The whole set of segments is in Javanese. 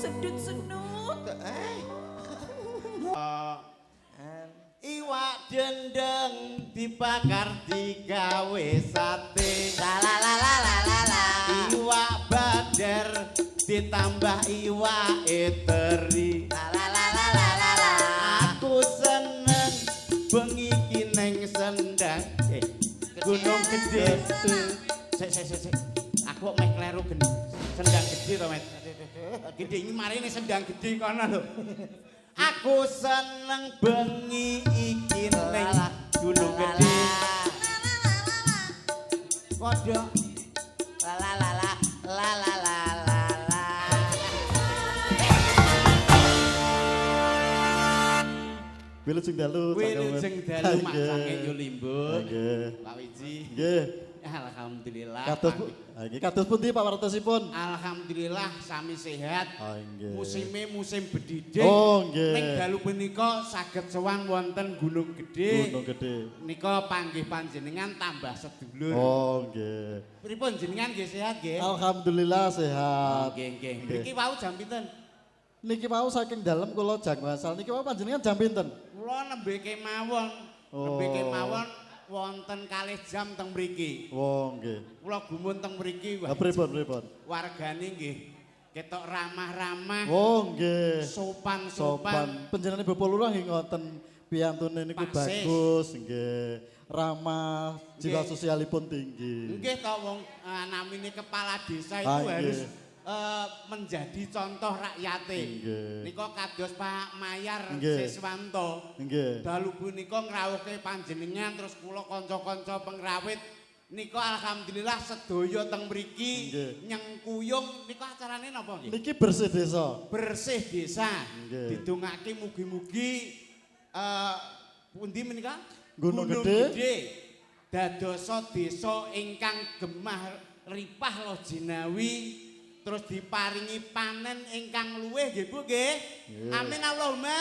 Sedut-sedut. Iwak dendeng dibakar digawe sate. La la la la la la la. Iwak bader ditambah iwak teri. La la la la la la la. Aku seneng bengi ki neng sendang. Gunung Gede. Sik. Aku kok meh kleru sendang gede to, Met. Gede iki marine sendang gede kono lho. Aku seneng bengi iki neng Gunung Gede. Kodok La la la la la la la la la. Wilujeng dalu. Wilujeng dalu masange yo limbuk. Nggih. Pak Wiji. Nggih. Alhamdulillah. Kados pundi Pak Wartosipun? Alhamdulillah sami sehat. Oh nggih. Musime musim bedhidhik. Oh nggih. Ning dalu punika saged sewang wonten Gunung Gedhe. Gunung Gedhe. Nika panggih panjenengan tambah sedulur. Oh nggih. Pripun jenengan nggih sehat nggih? Alhamdulillah sehat. Nggih. Niki wau jam pinten? Niki mau saking dalem kula jang wasal. Niki mau panjenengan jam pinten? Kula nembe kemawon. Nembe kemawon wonten kalih jam teng mriki. Oh nggih. Kula gumun teng mriki. Pripun? Wargane nggih ketok ramah-ramah. Oh nggih. Sopan. Panjenengan Bapak Lurah nggih ngoten piyantune niku bagus nggih. Ramah, jiwa sosialipun tinggi. Nggih to wong namine kepala desa itu nggih. harus menjadi contoh rakyate. Nggih. Nika kados Pak Mayar Nggih. Siswanto. Nggih. Dalu punika ngrawuhke panjenengan terus kula kanca-kanca pengrawit nika alhamdulillah sedaya teng mriki Nggih. nyengkuyung nika acarane napa nggih? Niki bersih desa. Bersih desa. Nggih. Didongake mugi-mugi pundi menika? Gunung Gedhe. Dadosa desa ingkang gemah ripah lo jinawi terus diparingi panen ingkang luwih nggih Bu nggih. Amin Allahumma.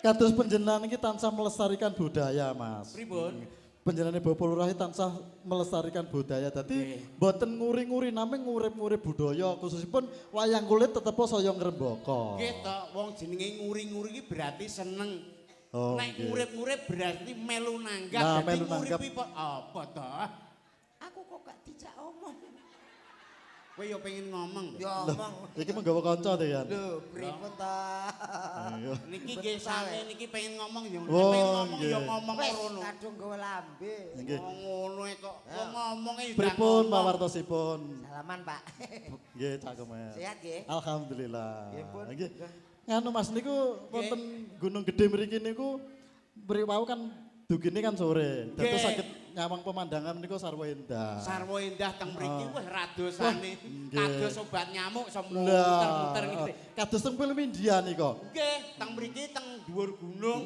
Kados panjenengan iki tansah melestarikan budaya, Mas. Pripun? Panjenengan Bapak Lurah tansah melestarikan budaya. Dadi mboten nguri-nguri namung ngurip-ngurip budaya khususipun wayang kulit tetep saya ngrembaka. Nggih to, wong jenenge nguri-nguri iki berarti seneng. Oh, Nek nggih. ngurip-ngurip berarti melu nanggap. Nah, Dadi melu nanggap. nguripi apa to? Aku kok gak dijak omong. Kowe yo pengen ngomong. Ya omong. Iki menggawa kanca to ya. Lho, pripun ta? Ayo. Niki nggih sane niki pengen ngomong yo Oh, pengen ngomong yo nggih. ngomong Wis rono. kadung gawe lambe. Nggih. Oh, ngono kok. Kok ngomongnya udah Pripun ngomong. Pak Wartosipun? Salaman, Pak. Nggih, cakep Mas. Sehat nggih? Alhamdulillah. Nggih, Pun. Nggih. Nganu Mas niku wonten Gunung Gedhe mriki niku mriwau kan dugine kan sore. Dados Nggih. saged nyawang pemandangan niku sarwa endah. Sarwa endah teng mriki wis radosane. nggih. Kados obat nyamuk iso Lah, muter-muter ngene. kados teng film India nika. Nggih, teng mriki teng dhuwur gunung.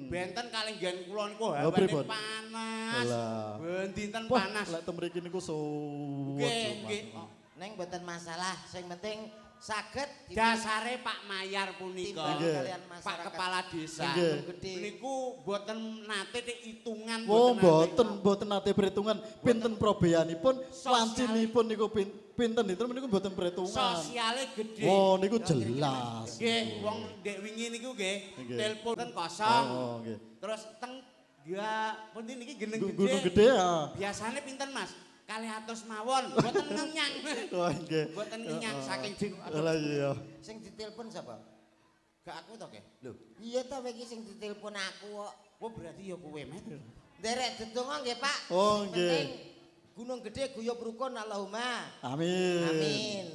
Benten kalenggan kula niku Oh, hawane pripun? panas. Alah. Bendinten Wah, panas. lek teng mriki niku suwet. Nggih. Mas. Neng mboten masalah, sing penting saged Dasare Pak Mayar punika. Nggih. kalian Pak masyarakat. Kepala Desa. Nggih. Gede. Niku boten nate hitungan Oh, nate. mboten nate perhitungan pinten probeanipun, Sosial. wancinipun niku pinten itu niku mboten perhitungan. Sosiale gede. Oh, niku jelas. Nggih, wong dek wingi niku nggih, Nggih. telepon ten kosong. Oh, nggih. Terus teng ya pundi niki geneng gede. Gunung Gedhe ya. Biasane pinten Mas? 200 mawon, mboten ngenyang. Wah, nggih. Mboten ngenyang saking jeng. Lah iya. Sing ditelepon sapa? Gak aku to, Ke? Lho, Iya ta iki sing ditelepon aku kok. oh berarti ya kowe Met. Derek dedonga nggih, Pak. Oh, Sing nggih. penting Gunung Gedhe guyub rukun Allahumma. Amin. Amin.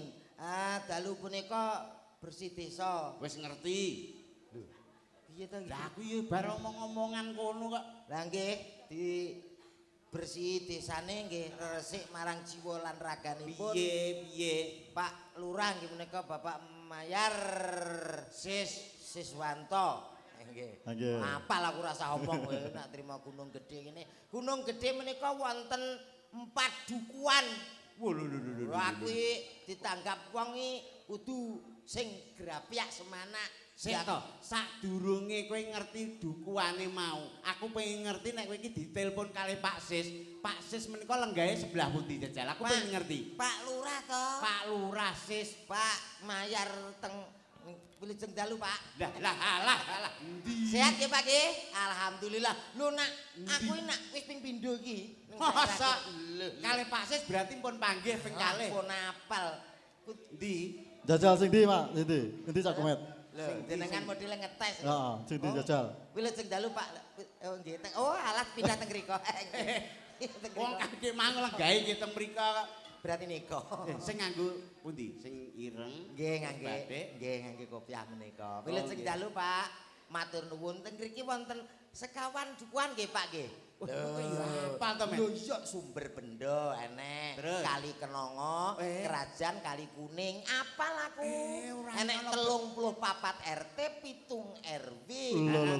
Dalu punika bersih desa. Wis ngerti. Piye ta iki? Lah aku ya bar omong-omongan kono kok. Lah nggih di bersih desane nggih resik marang jiwa lan raganipun. Piye? Pak Lurah nggih menika Bapak Mayar Siswanto. Nggih. Nggih. Apal aku rasa omong kowe nak trima Gunung Gedhe ngene. Gunung Gedhe menika wonten 4 dukuhan. Lho. Aku iki ditanggap wong iki kudu sing grapyak semana Sik to, sadurunge kowe ngerti dukuane mau. Aku pengen ngerti nek kowe iki ditelepon kali Pak Sis. Pak Sis menika lenggahe sebelah pundi jajal. Aku pengen ngerti. Pak Lurah to. Pak Lurah Sis. Pak Mayar teng Wilujeng Dalu, Pak. Lah. Endi? Sehat ya, Pak nggih? Alhamdulillah. Lho nak, aku nak wis ping pindho iki. Masa kali Pak Sis berarti pun panggih ping kalih. Pun apal. Ndi? Jajal sing ndi, Pak? Endi Cak Komet? Lho, jenengan modele ngetes. Heeh, sing ndi jajal. Wilujeng Dalu, Pak. Oh nggih. Oh, alah pindah teng mriko. Wong kaki mang lenggahe nggih teng mriko kok. Berarti nika. Sing nganggo pundi? Sing ireng. Nggih ngangge batik. nggih ngangge kopiah menika. Wilujeng Dalu, Pak. Matur nuwun teng mriki wonten sekawan dukuhan nggih, Pak nggih. Apa to, Men? Lho iya sumber benda enek. Terus? Kali Kenongo, Kerajaan Kali Kuning. Apal aku. Enek 34 RT, 7 RW.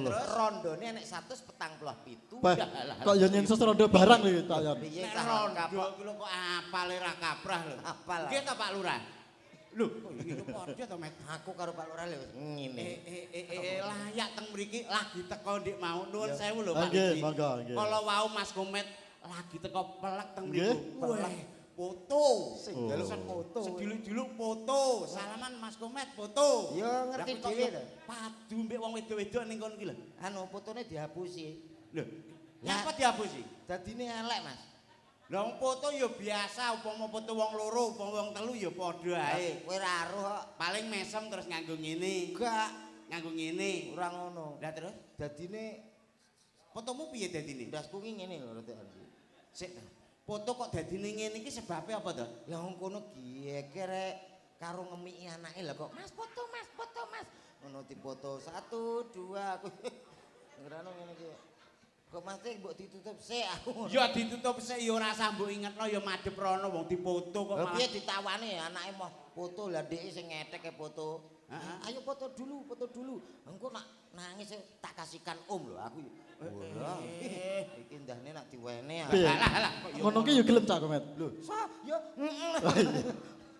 Terus rondone enek 147. Bah, kok yo nyensus rondo barang iki, Cak Yan. Piye Nek cah rondo kapok? iki lho kok apale ra kaprah lho. Apal. Nggih to Pak Lurah. Lho, kok iki lho padha to, Met? Aku karo Pak Lurah lho ngene. Layak teng mriki lagi teko ndik mau nuwun sewu lho Pak. Nggih, Liji. monggo, nggih. Kala wau Mas Komet lagi teko pelek teng mriku. Nggih. Wah, foto. Sing Oh. dalu foto. Sediluk-diluk foto. Salaman Mas Komet foto. Ya ngerti Lah, kok dhewe yo to. Padu mbek wong wedok-wedok ning kono iki lho. Anu fotone dihapusi. Lho, Lah. nyapa dihapusi? Dadine elek, Mas. Lah wong foto ya biasa, upama foto wong loro, upama wong telu ya padha ae. Kowe ra aruh kok. Paling mesem terus nganggo ngene. Enggak, Nganggo ngene. ora ngono. Lah terus Dadine fotomu piye dadine? ndasku ki ngene lho rada. Sik. Foto kok dadine ngene iki sebabe apa to? Lah wong kono geger rek karo ngemiki anake lha kok Mas foto Mas foto Mas. Ngono dipoto 1 2 aku. Ngrano ngene iki. Kok Mas mbok ditutup sik aku. Ya ditutup sik ya ora sambuk ingetno ya madhep rono wong dipoto kok Lah malah. piye ditawani anake mau foto lah dhek sing ngetek foto. Ayo foto dulu, foto dulu. Engko nak nangis tak kasihkan Om lho aku. Wah, iki ndahne nak diwene. Piye? Alah kok ya Ngono ki yo gelem Cak Komet. Lho. Sa yo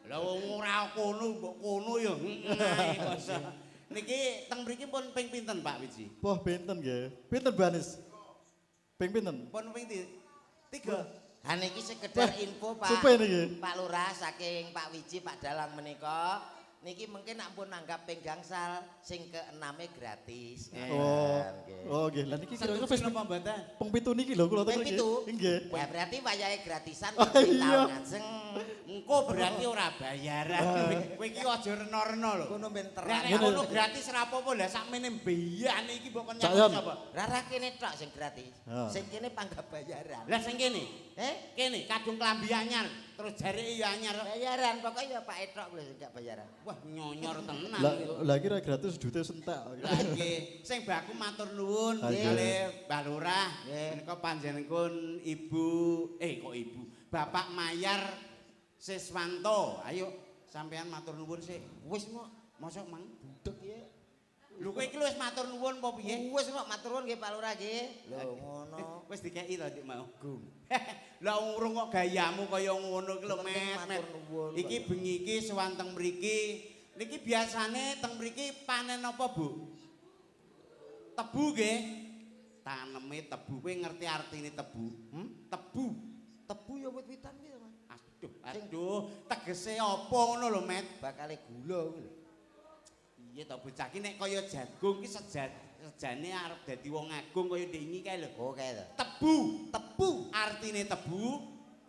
Lah wong ora kono mbok kono ya. Ae kok. Niki teng mriki pun ping pinten Pak Wiji? Wah, pinten nggih. Pinten Banis? Ping pinten? Pun ping 3. Ha niki sekedar info Pak. Supe niki. Pak Lurah saking Pak Wiji Pak Dalang menika. Niki mungkin ampun nanggap ping gangsal sing ke-6 gratis. Oh. Oh nggih. Lah niki kira-kira wis napa mboten? ping 7 niki lho kula Ping teng pitu? Nggih. Ya berarti wayahe gratisan Oh, ping iya. tahun ngajeng. Engko berarti ora bayaran. Kowe iki aja reno-reno lho. Kono ben Lah terang. nek kono gratis ora apa-apa lah sakmene mbeyane iki mbok kon Cak nyapa Yon. sapa? Rara kene tok sing gratis. Ha. Sing kene panggap bayaran. Lah sing kene, kene kadung klambi anyar, terus jareke ya anyar. Bayaran pokoknya ya Pak Etok lho sing gak bayaran. Wah nyonyor tenan. Lah kira gratis dute sentek. Lah nggih, sing baku matur nuwun Nggih. kalih Mbah Lurah. Nggih. Menika panjenengan Ibu kok Ibu, Bapak Mayar Siswanto. Ayo sampean matur nuwun sik. Wis mok Mosok mang budek ya. lho kowe iki wis matur nuwun apa piye? Wis mok matur nuwun nggih Pak Lurah nggih. Lho ngono. Wis dikeki to Dik mau. Lah urung kok gayamu kaya ngono ki lho Met. Matur nuwun. Iki bengi iki sewanteng mriki. Niki biasane teng mriki panen apa, Bu? Tebu nggih. Taneme tebu. Kowe ngerti artine tebu? Tebu. Tebu ya wit-witan piye, Mas? Aduh, tegese apa ngono lho, Met? Bakale gula kuwi lho. Piye to bocah ki nek kaya jagung ki sejane arep dadi wong agung kaya ndek kae lho. Oh kae to. Tebu, tebu. Artine tebu,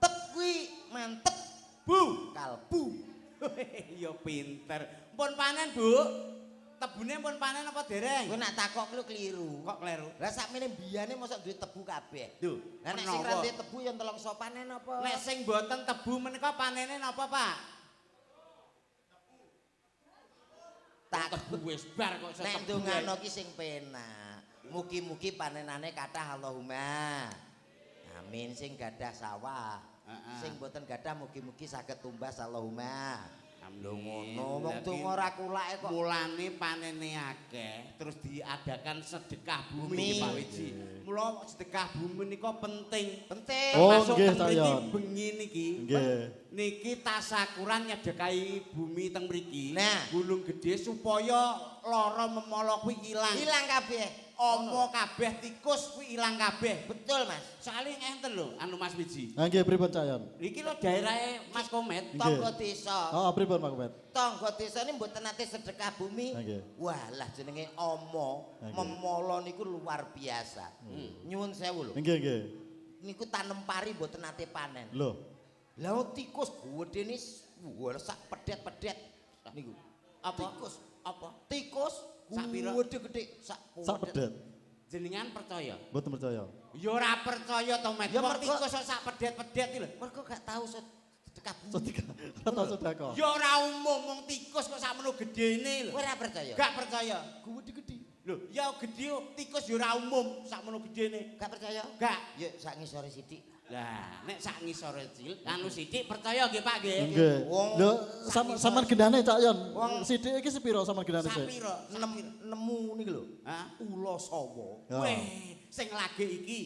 Tep kuwi mantep bu. kalbu. Ya pinter. Pun panen, Bu. Tebune pun panen apa dereng? Kowe nak takok lu keliru. Kok kleru? Lah sakmene biyane mosok duwe tebu kabeh. Duh, Lah nek sing ra duwe tebu ya telongso panen apa? nek sing mboten tebu menika panene napa, Pak? tak Tebu wis bar kok iso nek tebu. ndongano ki sing penak. Mugi-mugi panenane kathah Allahumma. Amin sing gadah sawah. Heeh. Sing boten gadah mugi-mugi saged tumbas Allahumma. Lho ngono, wong donga ora kulake kok. Mulane panene akeh, terus diadakan sedekah bumi Pak Wiji. Mula sedekah bumi nika penting. Penting. Oh, Termasuk nggih, teng mriki Cak Yon. bengi niki. Nggih. Niki tasakuran nyedekahi bumi teng mriki. Nah. Gunung Gedhe supaya lara memala kuwi ilang. Ilang kabeh. Omo kabeh tikus kuwi ilang kabeh. Betul, Mas. Soale ngenten lho anu Mas Wiji. Nah, nggih pripun Cak Yon? Iki lho daerahe Mas Komet. Nggih. Tangga desa. Oh, pripun Pak Komet? Tangga desa ini mboten nate sedekah bumi. Nggih. Walah jenenge Omo, Nggih. memolo niku luar biasa. Nyuwun sewu lho. Nggih, nggih. Niku tanem pari mboten nate panen. Lho. Lah tikus gedene wah sak pedet-pedet niku. Apa? Tikus. Apa? Tikus Sak pira? gede-gede sak Sak pedet. Jenengan percaya? Mboten percaya. Ya ora percaya to, Met. Ya, Wong mergo- tikus kok sak pedet-pedet iki lho. Mergo gak tahu sedekah bumi. Sedekah. Ora tau sedekah. Ya ora umum wong tikus kok sakmono gedene lho. Kowe ora percaya? Gak percaya. Gede-gede. Lho, ya gedhe tikus ya ora umum sakmono gedene. Gak percaya? Gak. Yuk sak ngisore sithik. Lah, nek sak ngisore cilik anu sithik percaya nggih Pak nggih. Nggih. Wong- Lho, sampean gendane Cak Yon. Wong- Sithik iki sepiro sampean gendane Sak sik? pira? Nemu niku lho. Hah? Ula sawa. Ya. Weh, sing lagi iki.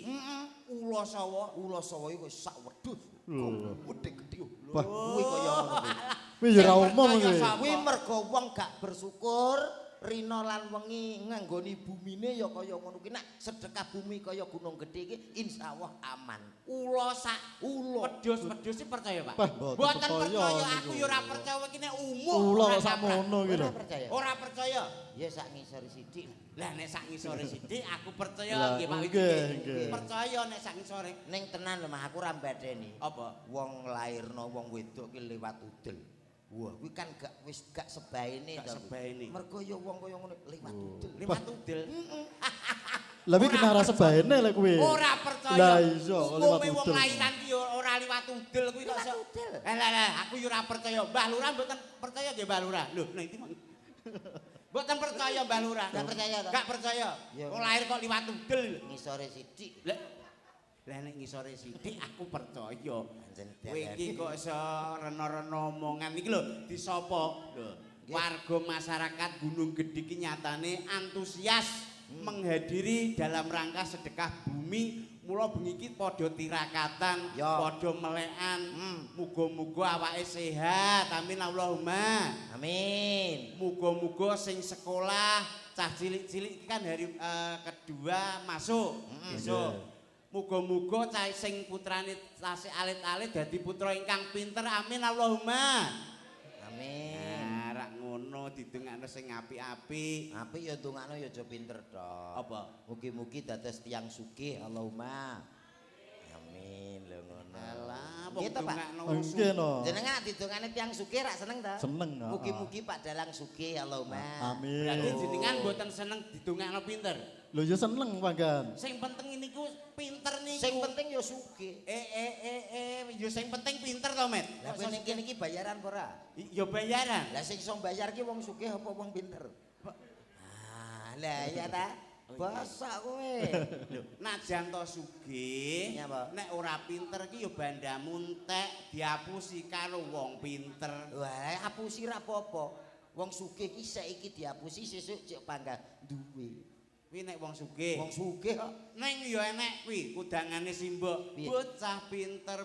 Ula sawa. Ula sawa iku sak wedhus. Lho. Gede-gede. Wah. Kuwi kaya ngono kuwi. Kuwi ya ora Sing umum percaya kuwi. sapa? Kuwi mergo wong gak bersyukur, rina lan wengi nganggoni bumine ya kaya ngono kuwi. Nek sedekah bumi kaya Gunung Gedhe iki insyaallah aman. Ula sak Ula. wedhus sih percaya, Pak? Bah, mboten Mboten percaya percaya, niku. aku ya ora percaya iki nek umum. Ula ora kok sakmono iki lho. Ora percaya. Ora percaya. Ya sak ngisore sithik. Lah nek sak ngisore sithik aku percaya Lah, nggih Pak. nggih, Wiji. nggih. Percaya nek sak ngisore. Ning tenan lho Mas aku ora mbadeni. Apa? Wong lairno wong wedok ki liwat udel. Wah, kuwi kan wis gak sebaene Gak to. sebaene. Mergo ya wong kaya ngono liwat udel. Liwat udel. Lah kuwi kena rasa baene lek kuwi. Ora percaya. Lah iya kok liwat Umume wong udel. lairan ki ya ora liwat udel kuwi kok. Liwat udel. Lah aku ya ora percaya. Mbah Lurah mboten percaya nggih Mbah Lurah. Lho, nah iki mang. Mboten percaya Mbah Lurah. Gak percaya to? Gak percaya. Ya. Wong lahir kok liwat udel. Ngisore sithik. Lah nek ngisore sithik aku percaya. Pancen Kowe iki kok iso rena-rena omongan iki lho disapa? Lho, warga masyarakat Gunung Gedhe iki nyatane antusias menghadiri dalam rangka sedekah bumi. Mula bengi iki padha tirakatan, Ya. padha melekan. Muga-muga awake sehat. Amin Allahumma. Amin. Muga-muga sing sekolah cah cilik-cilik iki kan hari kedua masuk besok. Muga-muga cah sing putrane tasih alit-alit dadi putra ingkang pinter. Amin Allahumma. Amin. Nah, rak ngono didongakno sing apik-apik. Apik ya ndongakno ya aja pinter tok. Apa? Mugi-mugi dados tiyang sugih Allahumma. Amin lho ngono. Alah, wong Gitu, Pak. dongakno Nggih no. Jenengan didongane tiyang sugih rak seneng ta? Seneng, heeh. Mugi-mugi Pak Dalang sugih Allahumma. Amin. Berarti jenengan mboten seneng didongakno pinter. Lho ya seneng panggan. Sing penting niku pinter niku. Sing penting ya sugih. Yo sing penting pinter to, Met. Lah kowe ning kene iki bayaran apa ora? Yo bayaran. Lah sing iso bayar ki wong sugih apa wong pinter? Ah, lah iya ta? Basak kowe. Lho, najan to sugih, Nyapa? nek ora pinter ki yo bandamu entek diapusi karo wong pinter. Wah, apusi ra apa-apa. Wong sugih ki saiki diapusi sesuk cek pangkat duwe. Kuwi nek wong sugih. Wong sugih kok Neng yo enek kuwi kudangane simbok. Piye? Bocah pinter,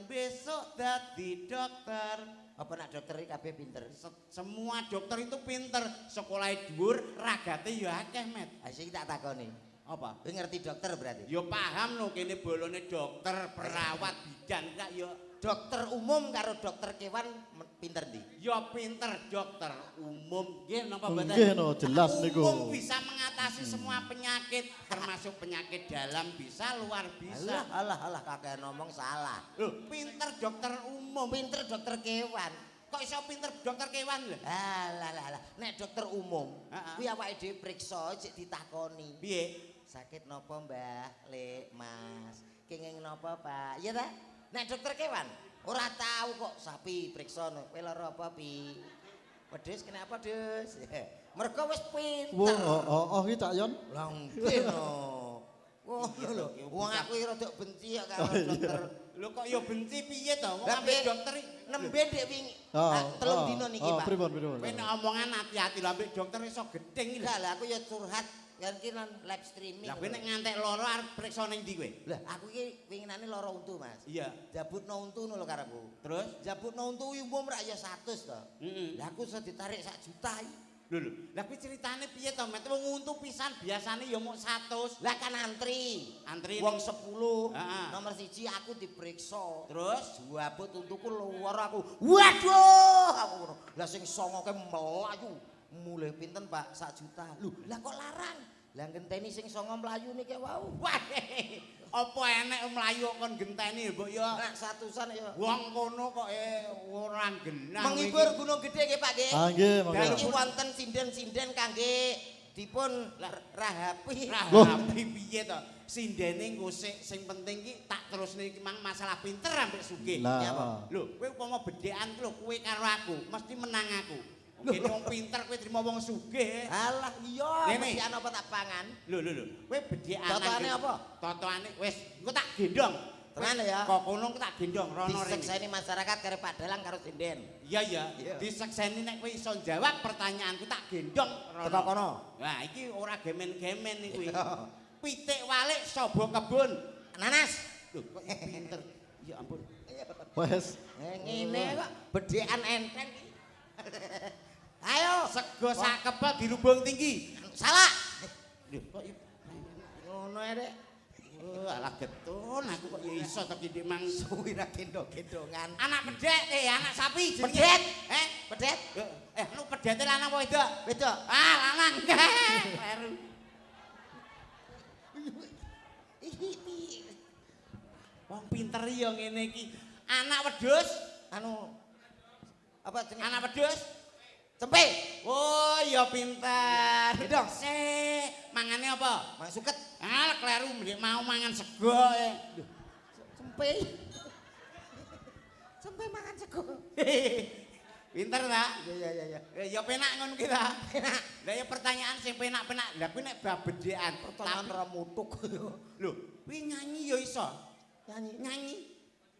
besok dadi dokter. apa nak dokter iki kabeh pinter. Semua dokter itu pinter, sekolah dhuwur, ragate yo akeh, Met. Ha sing tak takoni. Apa? Kowe ngerti dokter berarti? Yo paham lho kene bolone dokter, perawat, bidan kak yo Dokter umum karo dokter kewan pinter ndi? yo pinter dokter umum. Nggih napa mboten? Nggih no, jelas niku. Umum bisa mengatasi semua penyakit, termasuk penyakit dalam bisa, luar bisa. Alah kakek ngomong salah. Loh, pinter dokter umum. Pinter dokter kewan. Kok iso pinter dokter kewan lho? Alah. Nek dokter umum, Heeh. kuwi awake dhewe priksa cek ditakoni. Piye? Sakit nopo Mbah, Lek, Mas? Kenging nopo Pak? Iya ta? Nek dokter kewan ora tahu kok sapi priksa no. Kowe lara apa Pi? Wedhus kenapa Dus? Mergo wis pinter. Wah, iki Cak Yon. Lah nggih no. Wah lho, wong aku iki rada benci kok karo dokter Lho kok ya benci piye to? Wong Lah, ambek piye? dokter Nembe dek wingi. Oh, Telung dino niki, Pak. Pripun. kowe nek omongan hati-hati lho ambek dokter iso gedeng iki. Enggak lah, aku ya curhat kan ki nang live streaming. Lah kowe nek ngantek loro arep periksa ning ndi kowe? Lah, aku iki winginane lara untu, Mas. Iya. Jabutno untu ngono lho karepku. Terus? Jabutno untu umum rak ya 100 to. Heeh. Lah aku iso ditarik 1 juta iki. Lho. Lah kuwi ceritane piye to, Met? Wong untu pisan biasane ya mung 100. Lah kan antri. Antri Wong ning- 10. Heeh. Nomor 1 aku diperiksa. Terus Jabut untuku luar aku. Waduh, aku ngono. Lah sing songoke melayu. Mulih pinten, Pak? 1 juta. Lho, lah kok larang? Lah ngenteni sing songo mlayu niki wau. wah, apa enek mlayu kon genteni mbok ya Nek 100-an ya. wong kono kok ora genah. Menghibur Gunung Gede nggih, Pak nggih. Ah nggih, Dan monggo. iki wonten sinden-sinden kangge dipun rahapi. rahapi piye to? Sindene engko sing penting ki tak terusne iki mang masalah pinter ambek sugih. Lah, Ya, Pak. Lho, kowe upama bedhekan lho kowe karo aku, mesti menang aku. Kene wong pinter kowe trimo wong sugih. Alah iya, Ngene. mesti ana apa tak pangan. Lho. Kowe bedhekan. Totoane apa? Totoane wis engko tak gendong. Tenan ya. Kok kono tak gendong rono rene. Disekseni masyarakat karo Pak Dalang karo sinden. Iya. Iya. Disekseni nek kowe iso jawab pertanyaanku tak gendong rono. Teko kono. Nah, iki ora gemen-gemen iki kuwi. Iya. Pitik walik sobo kebun. Nanas. Lho, kok pinter. Ya ampun. Wes. Ngene kok bedhekan enteng iki. Ayo, Sego sak kebal dirubung tinggi. salah. Lho, kok Ngono ae, Dek. oh, alah getun aku kok ya iso to ki mang Suwi ra gendong-gendongan. anak pedhet anak sapi jenenge. Pedet. Eh, Pedet. anu pedhete lanang apa wedok? Wedok. Ah, lanang. Kleru. Wong pinter ya ngene iki. Anak wedhus, Anu apa jenenge? anak wedhus. Cempe. Oh, ya pinter. Gedong. Mangane apa? Mang suket. Ah, kleru mbek mau mangan sego. Cempe. Cempe mangan sego. Pinter ta? Iya. Ya penak ngono ki ta. Lah ya pertanyaan sing penak-penak. Lah kuwi nek bab bedhekan Pertanyaan ra mutuk. lho, kuwi nyanyi ya iso. Nyanyi. Nyanyi.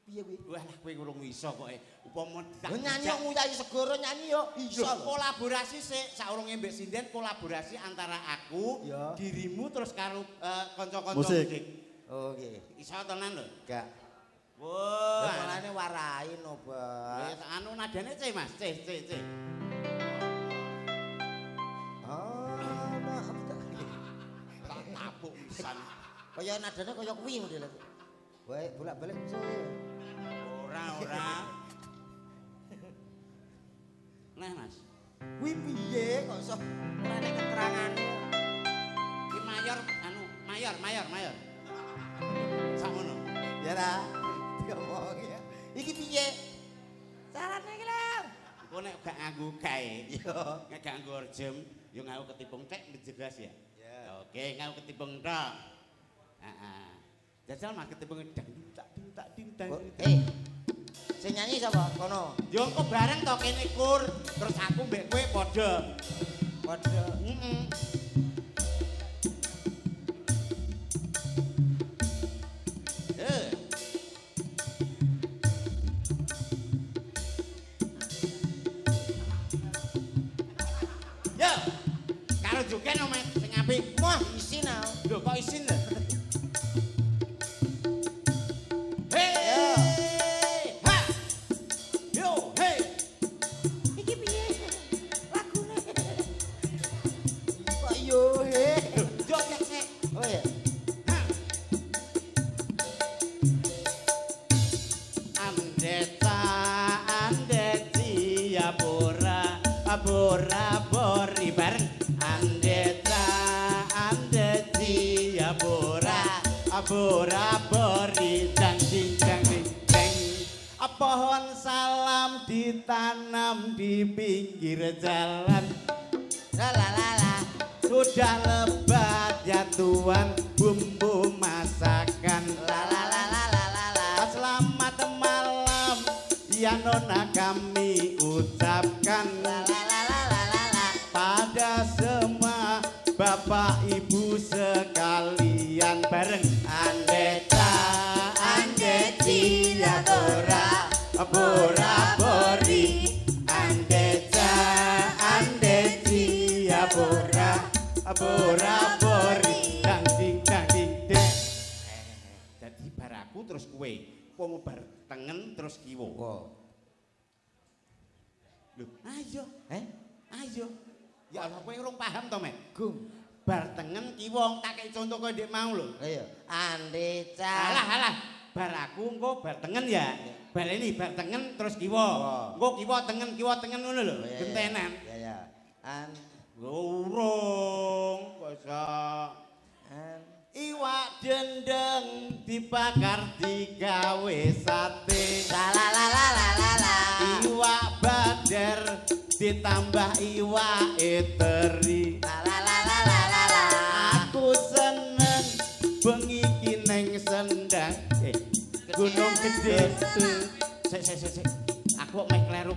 Piye kuwi? Wah, lah kowe urung iso kok. Upama Lho nyanyi kok nguyahi segoro nyanyi yo iso Lho, lho. kolaborasi sik saurunge mbek sinden kolaborasi antara aku, Ya. dirimu terus karo kanca-kanca Musik. musik. Oh nggih. Iso tenan lho. Gak. Wah. Lah malane warai no, Pak. Wis anu nadane C Mas, C. Oh, nah, Tak tapuk pisan. kaya nadane kaya kuwi modele. Wae bolak-balik iso. Ora. Nah, Mas. Kuwi piye kok iso ora nek keterangane. Ki mayor. Sakmono. Ya ra. Diomong ya. Iki piye? Carane iki lho. Engko nek gak nganggo gae, Yo. nek gak nganggo orjem, yo nganggo ketipung cek jelas ya. Ya. Oke, nganggo ketipung tok. Heeh. Jajal mah ketipung dang tak ding. Sing nyanyi sapa? Kono. Yo engko bareng to kene kur, terus aku mbek kowe padha. Padha. Heeh. Yo, karo joget no, Met, sing apik. Wah, isin ah. Lho, kok isin lho. Hey! Ha! Yo, hey! Iki piye? Lagune. Kok yo he. Joget sik. Oh ya. Ha! Andeta, andeti, abora, bori bareng. Andeta, andeti, abora, bori, dang ding. Pohon salam ditanam di pinggir jalan. La. Sudah lebat ya Tuhan bumbu masakan. La. Selamat malam ya Nona kami ucapkan La. pada semua Bapak Ibu sekalian bareng. Andeta, andeti, bora-bori dang ding dek. Dadi bar aku terus kowe, pomo bar tengen terus kiwa. Lho, ayo. Ayo. Ya Allah, kowe urung paham to, Mek? Gum. Bar tengen kiwa tak kei contoh kowe ndek mau lho. Ayo. Andeca. Alah. Bar aku engko bar tengen ya. Bar ini bar tengen terus kiwa. Engko kiwa tengen ngono lho. Gentenan. Ya. Urung kosok. Iwak dendeng dibakar digawe sate. La. Iwak bader ditambah iwak teri. La. Aku seneng bengi ki neng sendang Gunung Gede. Sik. Aku kok meh kleru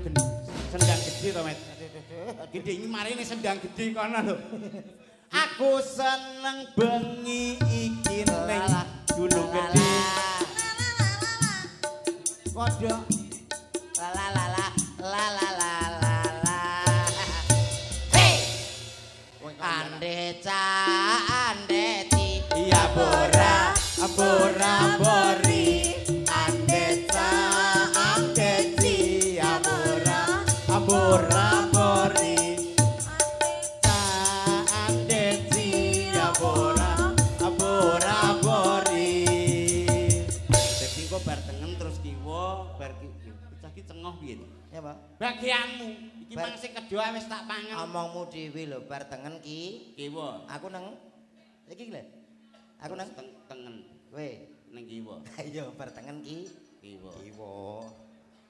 sendang gede to, Met. Gede iki marine sendang gede kono lho. Aku seneng bengi iki neng Gunung Gede. Kodok La. Hey! Andeca, andeti. Iya bora-bori. Andeca, andeti. Ya bora-bori. Andeti. Ya bora-bori. Jadi kok bar tengen terus kiwa, bar iki cengah piye? Ya, Pak. Bagianmu iki mang sing kedua wis tak pangan. Omongmu dhewe lho bar tengen ki. Kiwa. Aku nang iki lho. Aku nang tengen. kowe Ning kiwa. Ayo bar tengen ki. Kiwa.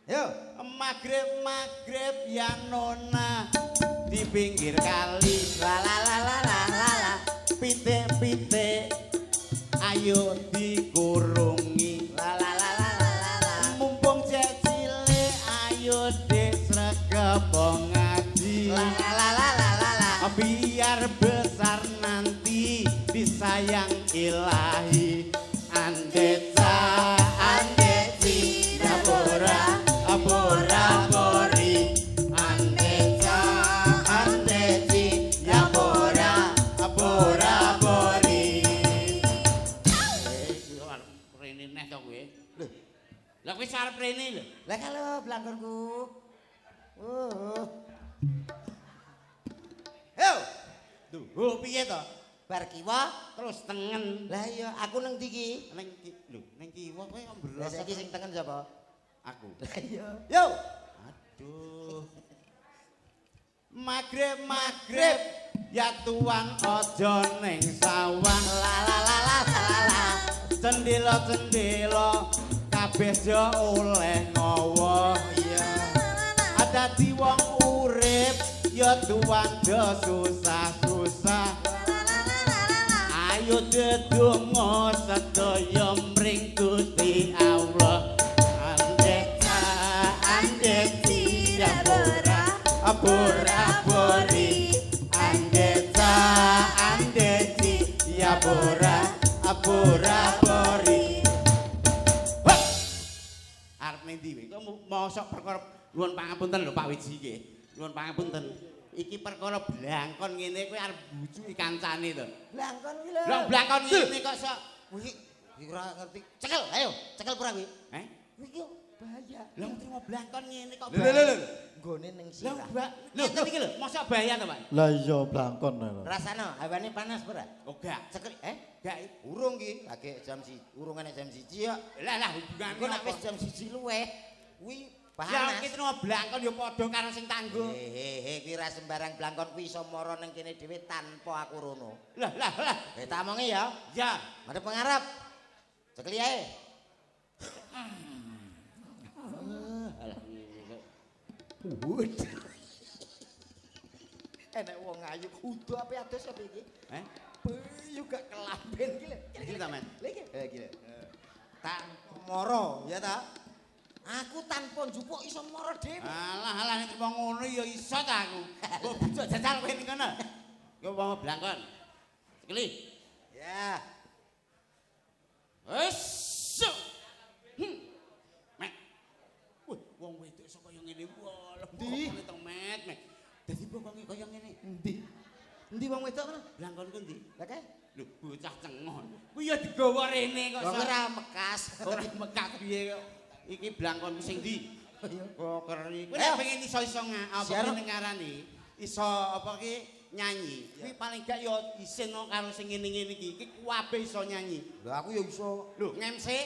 Yo, Magrib ya nona di pinggir kali. la. Pitik-pitik ayo dikurungi. La. Mumpung cek cilik ayo disregepong ngaji. La. Biar besar nanti disayang ilahi. Andeca, andeci, ya bora-bori. Andeca, andeci, ya bora-bori. Rene neh to kowe. Lho. Lah kowe arep rene lho. Lah kalau blangkonku. Yo, Duh, piye to? bar kiwa. Terus tengen. Lah iya, aku nang ndi ki? Ning kiwa kowe kok mbros. Lah saiki sing tengen sapa? Aku. Lah iya. Yo. Aduh. Magrib ya tuan aja ning sawang. La. Cendela kabeh yo oleh ngowo. Iya. Ada di wong urip ya tuan do susah. Ayo dedonga sedaya mring Gusti Allah. Andeci ya bora-bori. Andeca, andeci ya bora-bori. Arep ning ndi kowe? Kok mosok perkara nuwun pangapunten lho Pak Wiji nggih. Nuwun pangapunten. Iki perkara blangkon ngene kowe arep bujuki kancane to. Blangkon ki lho. Lah blangkon ngene kok sok Wih, ora ngerti. Cekel, ayo, cekel pura kuwi. Kuwi yo bahaya. Lah trimo blangkon ngene kok. Lho. Nggone ning Lah sirah. Mbak, lho iki lho, mosok bahaya to, Pak? Lah iya blangkon. Rasane hawane panas ora? Oh gak. Cekel, Gak. urung ki, lagi jam urung ana jam 1 ya. Lah hubungane Engko nek wis jam 1 luweh, kuwi Lah panas. iki trimo blangkon ya padha karo sing tangguh. Kuwi ra sembarang blangkon kuwi iso mara ning kene dhewe tanpa aku rono. Lah. Tak omongi ya. Ya. Madhep pengarep. Cekeli ae. Enek wong ayu kudu ape adus apa iki? Bayu gak kelamben iki lho. Iki ta, Men? Lha iki. Iki lho. Tak moro ya ta. Aku tanpa njupuk iso moro dhewe. Alah nek trimo ngono ya iso ta aku. Kok bujak jajal kowe ning kono. Yo wong blangkon. Sekali. Ya. Wes. Mek. Wih, wong wedok iso kaya ngene wae. Ndi? Met. Dadi pokoke kaya ngene. Endi? Endi wong wedok ngono? Blangkonku ndi? Lah kae. Lho, bocah cengon. Ku ya digawa rene kok. Kok ora mekas. Ora mekak piye kok. Iki blangkonku sing ndi? Kok keri. Kowe Ayo. nek pengen iso-iso apa Siaran. jeneng ngarani? Iso apa ki nyanyi. Kuwi paling gak ya isin karo sing ngene-ngene iki. Iki kabeh iso nyanyi. Lah aku ya iso. Lho, ngemse?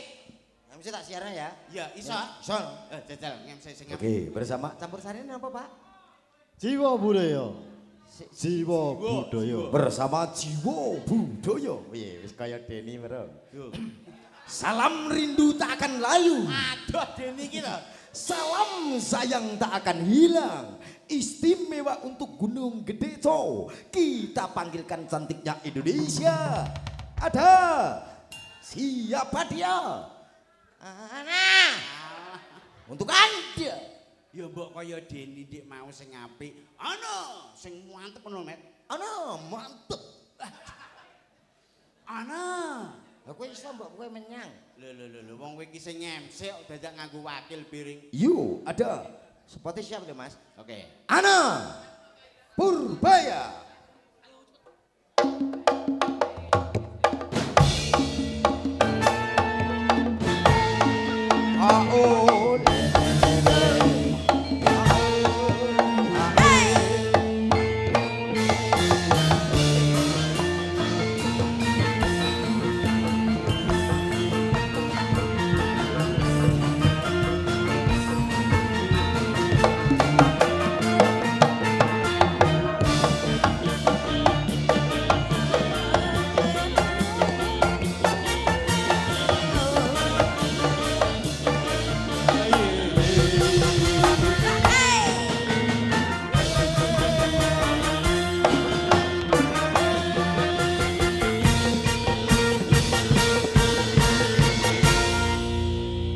Mesti tak siaran ya. Ya, iso. Iso. Jajal ngemse sing Oke, bersama campur sari ini apa, Pak? Jiwa budaya. Jiwa budaya. Bersama Jiwa Budaya. Wih, wis kaya Deni bro. Yo. Salam rindu tak akan layu. Aduh, Deni iki lho. Salam sayang tak akan hilang. Istimewa untuk Gunung Gede Cow. Kita panggilkan cantiknya Indonesia. Ada. Siapa dia? Ana. Untuk Anda. Ya mbok kaya Deni dik mau sing apik. Ana sing mantep ngono, Met. Ana, mantep. Ana. Lah kowe iso mbok kowe menyang. Lho, wong kowe iki sing ngemse kok dadak nganggo wakil piring. Yo, ada. Spotnya siapa deh, Mas? Oke. Ana Purbaya. Aul.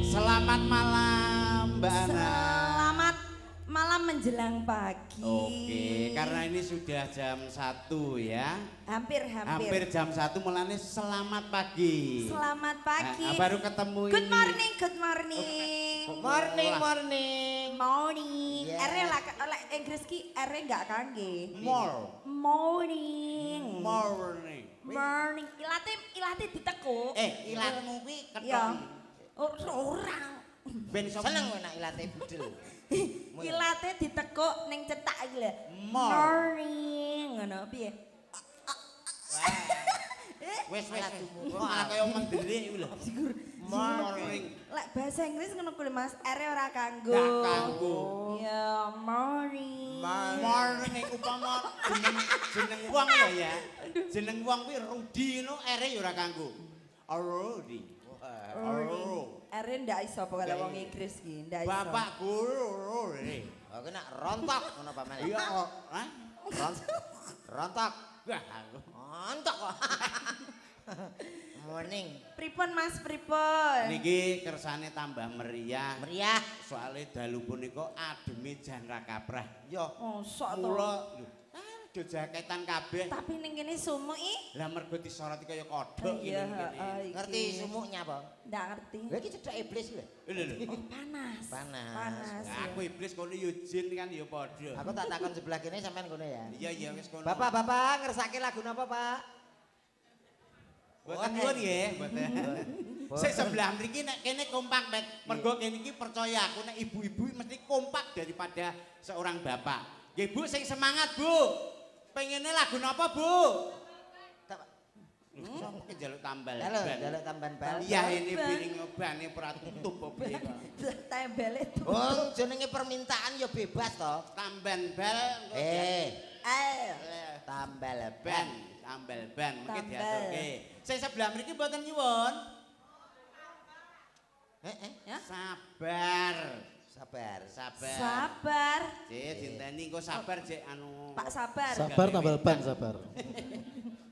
Selamat malam, Mbak Ana. Selamat malam menjelang pagi. Oke, karena ini sudah jam 1 ya. Hampir. Jam 1 mulane selamat pagi. Selamat pagi. Nah, baru ketemu Good ini. morning, good morning. Morning, morning. Morning. Yeah. Ere lah Inggris ki ere enggak kangge. Morning. Morning. Morning. Ilate ditekuk. Ilatmu kuwi Ya. ketong. Orang. Ben iso Seneng kowe nek ilate budel. Ilate ditekuk ning cetak iki lho. Morning. Morning. Ngono piye? Wes kok malah kaya mendelik iku lho. Morning. Lek bahasa Inggris ngono kuwi Mas, ere ora kanggo. Gak kanggo. Ya, morning. Morning upama jeneng wong lho ya. Jeneng wong kuwi Rudi ngono ere ya ora kanggo. Rudi. Ere ndak iso apa kalau wong Inggris ki, ndak iso. Bapak guru Rudi. Oke nak rontok ngono pamane. Iya kok. Hah? Rontok. Wah, Rontok kok. Morning. Pripun Mas, pripun? niki kersane tambah meriah. Meriah. Soale dalu punika ademe jan ra kaprah. Yo. Oh, sok to. Mula lho, do jaketan kabeh. Tapi ning kene sumuk i. Lah mergo disoroti kaya kodhok Iya, ngene kene. Ngerti sumuknya apa? Ndak ngerti. Lah iki cedhak iblis lho. Lho. Oh, panas. Panas. Panas. Lah aku iblis kono yo jin kan ya padha. Aku tak takon sebelah kene sampean kono ya. Iya wis kono. Bapak, ngersake lagu napa, Pak? Mboten nuwun nggih, mboten. Sik sebelah mriki nek kene kompak, Met. Mergo kene iki percaya aku nek ibu-ibu mesti kompak daripada seorang bapak. Nggih, Bu, sing semangat, Bu. Pengene lagu napa, Bu? Sopo ki njaluk tambal Halo, ban. jaluk tambahan bal. Iya ini piring obane ora tutup kok piye kok. Tembele tuh. Oh, jenenge permintaan ya bebas toh. Tamban bal engko Tambal ban, ban. tambal ban mengki Tambal. diaturke. Sing sebelah mriki mboten nyuwun. Ya. Sabar. Sabar. Sabar. Cek dinteni engko sabar cek anu. Pak sabar. Sabar tambal ban sabar.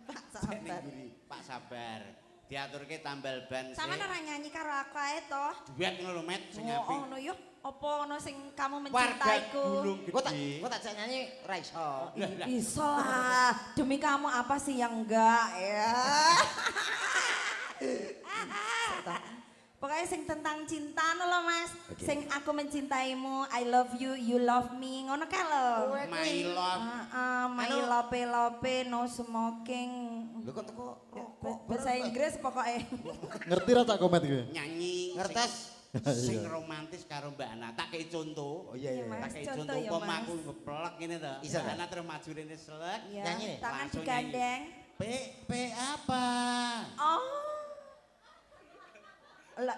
Pak Cek ning sabar. mburi. Pak sabar. Diaturke tambal ban sik. Sampeyan ora nyanyi karo aku ae toh. Duet ngono lho, Met, sing Oh, apik. ngono yo. Apa ono sing kamu Warga mencintaiku? Gunung Kok Gede. tak jak nyanyi ra iso. Bisa lah. Demi kamu apa sih yang enggak ya? Pokoknya sing tentang cinta no lo Mas. Oke. Sing aku mencintaimu, I love you, you love me, ngono kae lho. My love. My Anu, lope-lope, no smoking. Lho kok teko rokok. Bahasa Inggris pokoknya. Ngerti ra tak komen iki? Nyanyi Ngertes? sing romantis karo Mbak Ana. Tak kei contoh. Oh iya iya. Mas, Tak kei contoh contoh ya, umpama Mas. aku ngeplek ngene to. Bisa, Mbak Kak? Ana terus maju rene selek. Ya, Nyanyi nih. tangan Langsung digandeng. P apa? Oh.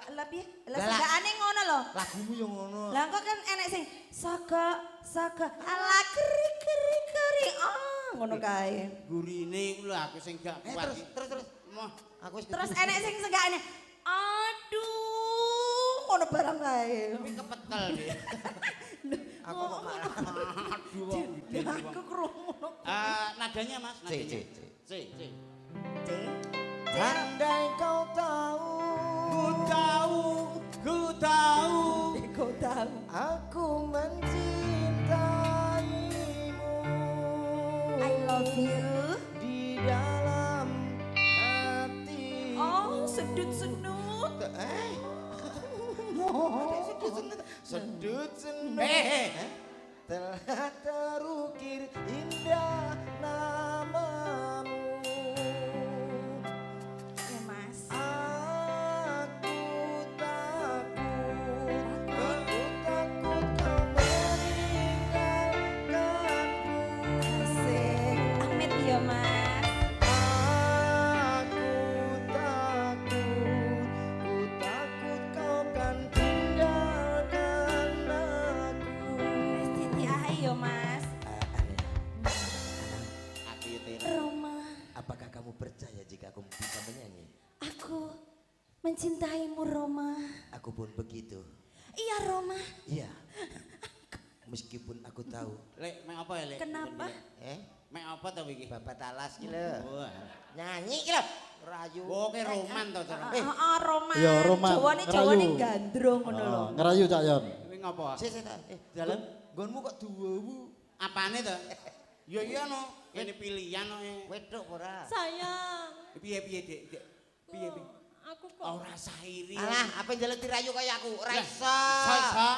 Lebih, Lah, lah. sebagane ngono lho. Lagumu yang ngono. Lah kok kan enek sing saka ala keri. Ngono kae. Gurine iku lho aku sing gak kuat. Terus. Moh, Aku wis Terus enek sing segane. Aduh, ngono barang kae. tapi kepetel deh. aku kok marah. Aduh, wong gede iki, Aku wong. krungu. Nadanya Mas, nadanya. C. C. Andai kau tahu. Ku tahu. Kau tahu. Aku mencintaimu. I love you. Di dalam hati. Oh, sedut-sedut. Sedut-sedut. Eh. Telah terukir indah namamu. Ya, Mas. Aku takut kau meninggalkanku. Asik. Amit ya, Mas. Aku takut kau kan tinggalkan aku. Wis ditiahi ya, Mas. Aku ya Tera. Roma, Apakah kamu percaya jika aku bisa menyanyi? aku mencintaimu, Roma. Aku pun begitu. Iya, Roma. Iya. Meskipun aku tahu. Lek, mek apa ya, Lek? Kenapa? Mek apa to iki? Bapak talas ki lho. Wah. Nyanyi ki lho. Rayu. Oh, ke roman to, Cara. Roma. Iya, Roma, Jawane ngerayu. gandrung ngono lho. Ngerayu Cak Yon. Kuwi ngopo? Dalam nggonmu kok duwawu. Apane to? Ya iya no, kene pilihan no. Wedok ora. Sayang, Piye-piye, Dik? Dik? Piye? aku kok Ora sairi. Alah, apa njaluk dirayu kaya aku? Ora iso. Sa.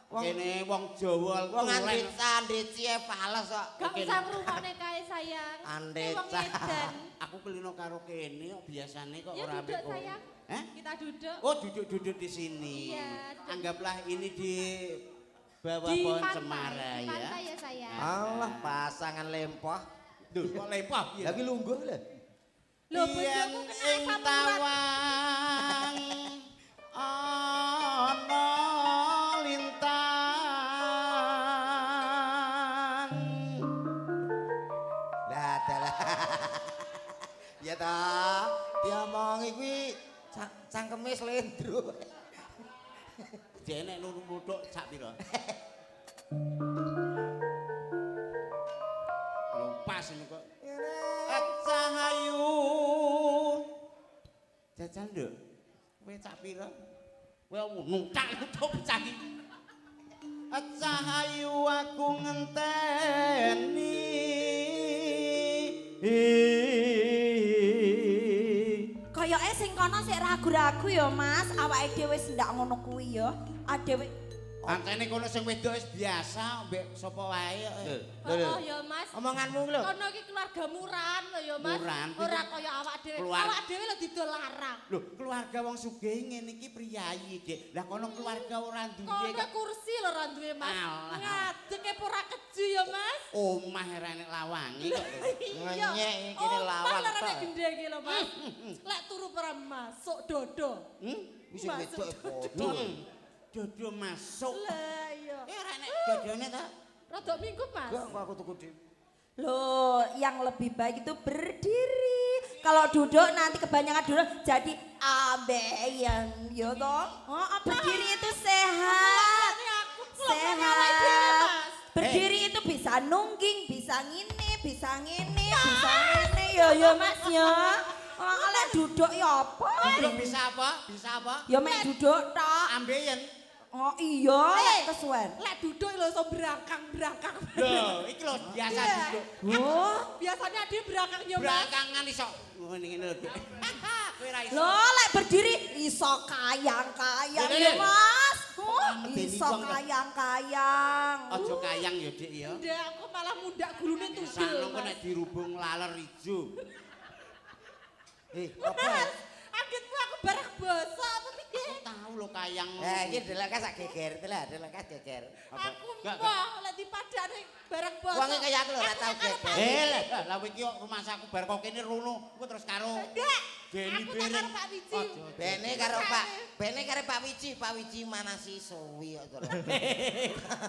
Wong- Kene wong Jawa Wong tulen. andeca cie fales kok. gak usah ngrungokne kae sayang. Andeca. Ini wong edan. Aku kelino karo kene kok biasane kok Ya ora duduk ambek kowe. sayang. Hah? Kita duduk. Oh, duduk-duduk di sini. Iya, duduk. Anggaplah ini di bawah Di pohon pantai, cemara di ya. pantai ya sayang. Allah, pasangan lempoh. Duh, kok lepah piye? Lagi lungguh lho. Loh, Yen bojoku kena ing asam urat. tawang ana lintang. Lah dalah. Ya ta, diomongi kuwi cangkeme slendro. Dene nurut-nurut sak pira? Pas ini kok. Cahayu. Jajal nduk. Kowe cak pira? Kowe nucak nutup cak iki. Cahayu aku ngenteni. Kayake sing kono sik ragu-ragu ya, Mas. Awake dhewe wis ndak ngono kuwi ya. Adewe Antene kono sing wedok wis biasa mbek sapa wae. Oh ya Mas. Omonganmu lho. Kono iki keluarga muran lho ya Mas. Muran. Ora kaya awak dhewe. Keluar- Awak dhewe lho didol larang. Lho, keluarga wong sugih ngene iki priyayi, Dik. Lah kono keluarga ora duwe Kono kok. kursi lho ora duwe Mas. Alah. Ngadeg e ora keju ya Mas. Omah ora enek lawange kok. Ngenyek iki kene lawan Omah tok. ora gede iki lho Mas. Lek turu ora masuk dodo. Wis wedok padha. Dodo masuk. Lah iya. Ora enek dodone ta? Rodok minggu Mas. Enggak kok aku tuku dhewe. Loh, yang lebih baik itu berdiri. Kalau duduk nanti kebanyakan duduk jadi ambeien, ya toh? Oh, berdiri itu sehat. Ini aku Sehat. Mas. Berdiri itu bisa nungging, bisa ngini, bisa ngini, bisa ngini, ya Mas ya. Oh, oleh duduk ya apa? Duduk bisa apa? Bisa apa? Ya mek duduk tok. Ambeien. Oh iya, lek kesuwen. Lek duduk lho iso brangkang-brangkang. Lho, iki lho biasa Iya. duduk. Oh, Biasanya dia berangkang ya Mas. Belakangan iso ngene lho, Dik. Kowe ra iso. lho lek berdiri iso kayang-kayang Dede. ya Mas. Oh, medeni Iso wong. kayang-kayang. Aja kayang ya, Dik ya. Ndak aku malah mundak gulune tudel. Sanong kok nek dirubung laler ijo. Apa ya? Agitmu aku barang basa apa piye? Tahu lo kayang. Iki delok sak geger, delok geger. Aku Gak, mbah lek dipadane barang basa. Wong kaya aku lho ora tau geger. Lah kowe iki kok rumah saku bar kok kene rono, kowe terus karo Enggak. Geni Aku tak Bereng. karo Pak Wiji. Bene karo Pak Wiji mana si suwi kok terus.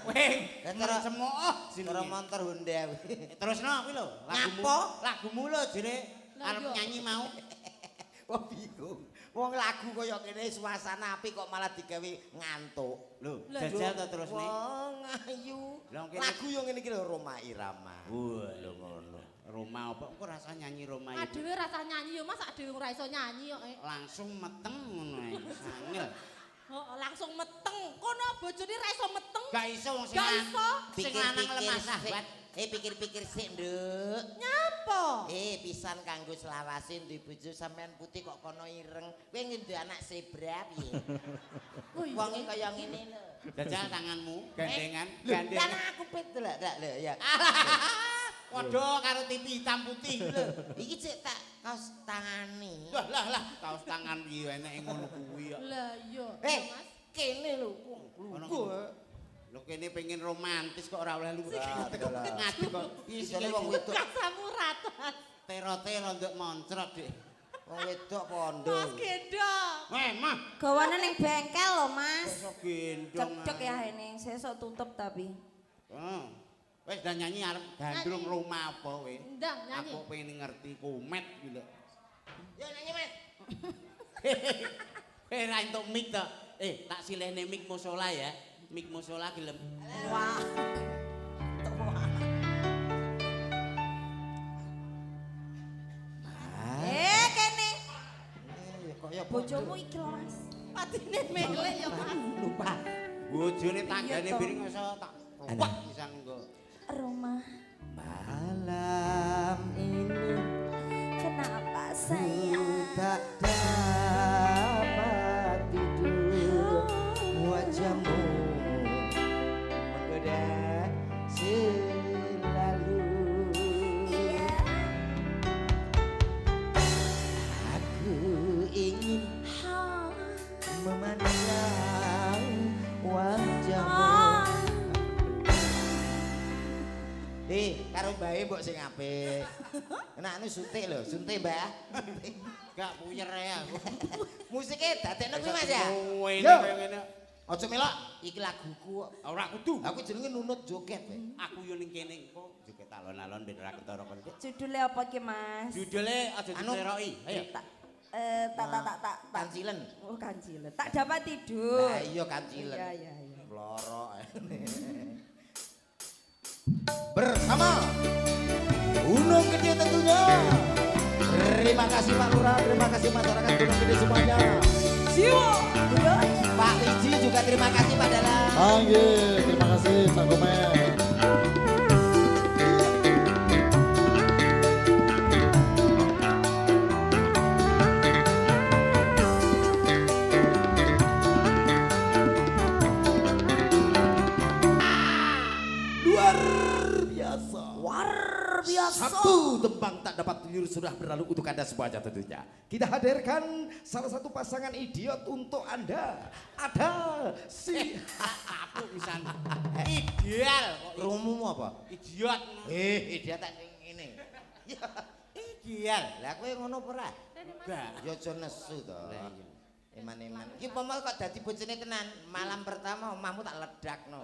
Weh, Terus semua Cara montor Honda kuwi. Terus no kuwi lho, Ngapa? Lagumu lho jene Lah, arep iya. nyanyi mau. Wong bingung. Wong lagu kaya kene suasana apik kok malah digawe ngantuk. Lho, Lah, jajal to terus nih. Wong ayu. Lah, kene- Lagu yo ngene iki lho Roma Irama. Wah, lho ngono. Roma apa kok rasa nyanyi Roma itu? Adewe rasa nyanyi yo Mas, adewe ora iso nyanyi kok. Langsung meteng ngono ae. Sangil. Oh, langsung meteng. Kono bojone ra iso meteng. Gak iso wong sing Gak lanang. iso. Sing lanang lemah sahabat. Pikir-pikir sik, Nduk. Nyapa? Pisan kanggo selawase duwe bojo sampean putih kok kono ireng. Kowe ngendi anak zebra piye? Oh iya. Wonge kaya ngene lho. Jajal tanganmu, gandengan, Kan gandengan. aku pet lho, lho ya. Waduh karo TV hitam putih lho. Iki cek tak kaos tangane. Lah, kaos tangan piye eneke ngono kuwi kok. Lah iya. Mas. Kene lho. Ono Lungguh. Lho kene pengen romantis kok ora oleh lu. Ngadeg kok. Isine wong wedok, Kasamu rata. Tero-tero nduk moncrot, Dik. wong wedok pondo. Mas gendong. Weh, Mah. Gawane ning bengkel lho, Mas. Iso gendong. Cek ya ini, sesuk tutup tapi. Oh. Wes dah nyanyi arep gandrung Roma apa kowe? Ndang nyanyi. Aku pengen ngerti komet iki lho. Yo nyanyi, Mas. Ora entuk mic to. Tak silehne mic musola ya. Mic musola gelem. Wah. Tua. Kene. Kaya Bojomu iki lho, Mas. Patine melek ya Mas. lupa. Bojone tanggane Iya, toh. piring iso tak wah pisan engko. Rumah. Malam ini Kenapa ku sayang? tak dapat tidur. Wajahmu menggoda selalu. Aku ingin memandang wajahmu. Karo mbae mbok sing apik. Enakne suntik lho, suntik Mbah. Gak puyer ya aku. Musike dadekno kuwi Mas ya. Kowe Yo. kaya ngene. Aja melok, iki laguku kok. Ora kudu. Aku jenenge nunut joget kowe. Aku yo ning kene engko joget alon-alon ben ora ketara kon. Judulnya apa ki, Mas? Judule aja Anu. diteroki. Ayo. Tak tak. Kancilen. Oh, kancilen. Tak dapat tidur. Lah iya kancilen. Iya. Loro. Bersama Gunung Gede tentunya. Terima kasih Pak Lurah, terima kasih masyarakat Gunung Gede semuanya. Jiwa. Pak Wiji juga terima kasih Pak Dala. Terima kasih Cak Komen. Luar biasa. Luar biasa. Satu tembang tak dapat tidur sudah berlalu untuk Anda semuanya tentunya. Kita hadirkan salah satu pasangan idiot untuk Anda. Ada si Aku pisan. Ideal kok. Romumu apa? Idiot. Idiot tak ini. Ideal. Lah kowe ngono apa ora? Enggak. Ya aja nesu to. Lah iya. Eman-eman. Ki pomo kok dadi bojone tenan. Malam pertama omahmu tak ledakno.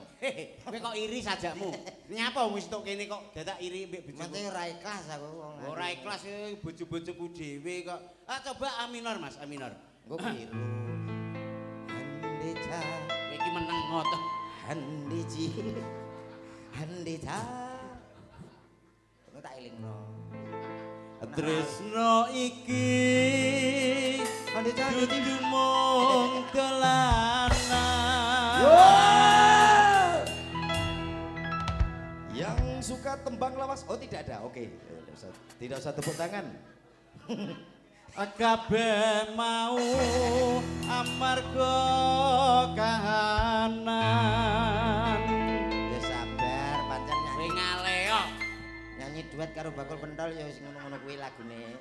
Kowe kok iri sajakmu. Nyapa wis tok kene kok dadak iri mbek bojoku. Mate ora ikhlas aku wong. Ora ikhlas bojo-bojoku dhewe kok. Coba A minor Mas, A minor. Nggo biru. Handeja, Kowe iki meneng ngoto. handiji. Handeja. Ngono tak elingno. Tresno iki Handeja. dudu mung dolanan. Yang suka tembang lawas, oh tidak ada, oke. Tidak usah tepuk tangan. kabeh mau amarga kahanan. Ya sabar, pancen Kowe nyanyi. ngaleo. Nyanyi duet karo Bakul Pentol ya wis ngono-ngono kuwi lagune.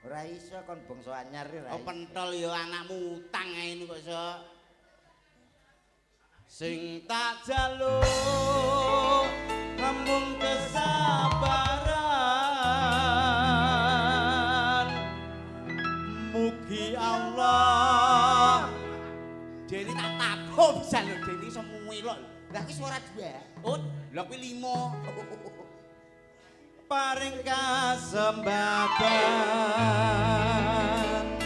Ora iso kon bangsa anyar ora. Oh pentol ya anakmu utang ae ini kok iso. Sing tak jaluk namung kesabaran. Mugi Allah. Dene tak takon bisa lho Dene iso muwilok. Lah ki suara duet. Oh, lha kuwi 5. Paring kasembatan.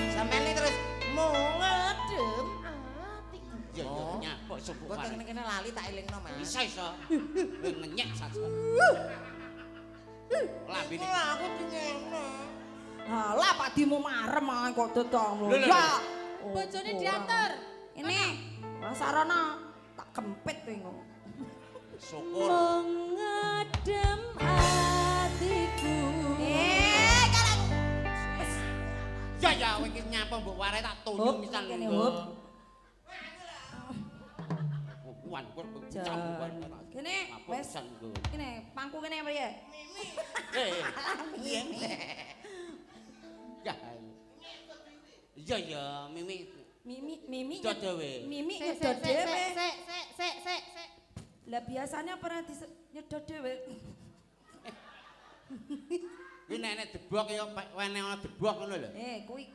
Sampeyan terus ngedem atiku. Ya nyapa subuh. Kok kene lali tak elingno, Mas. Iso. Ngenyek saja. Lambe iki. Aku dingene. Halah Pak Dimu marem ae kok detamu. Lho, lho. Ya. Bojone diatur. Ini rasarana tak kempit kowe ngono. Syukur. Mengadem atiku. Karang. Ya kowe iki nyapa mbok warai tak tunjuk Hup, misal kene, nggo. hup. Wan kok Jan. campuran. Kene wis. Kene pangku kene priye? Iya. Ya. Iya ya, Mimi. Mimi Nyedot dhewe. Mimi Sik, nyedot dhewe. sik. Lah biasanya pernah nyedot dhewe. Kuwi nek debok ya wene ana debok ngono lho.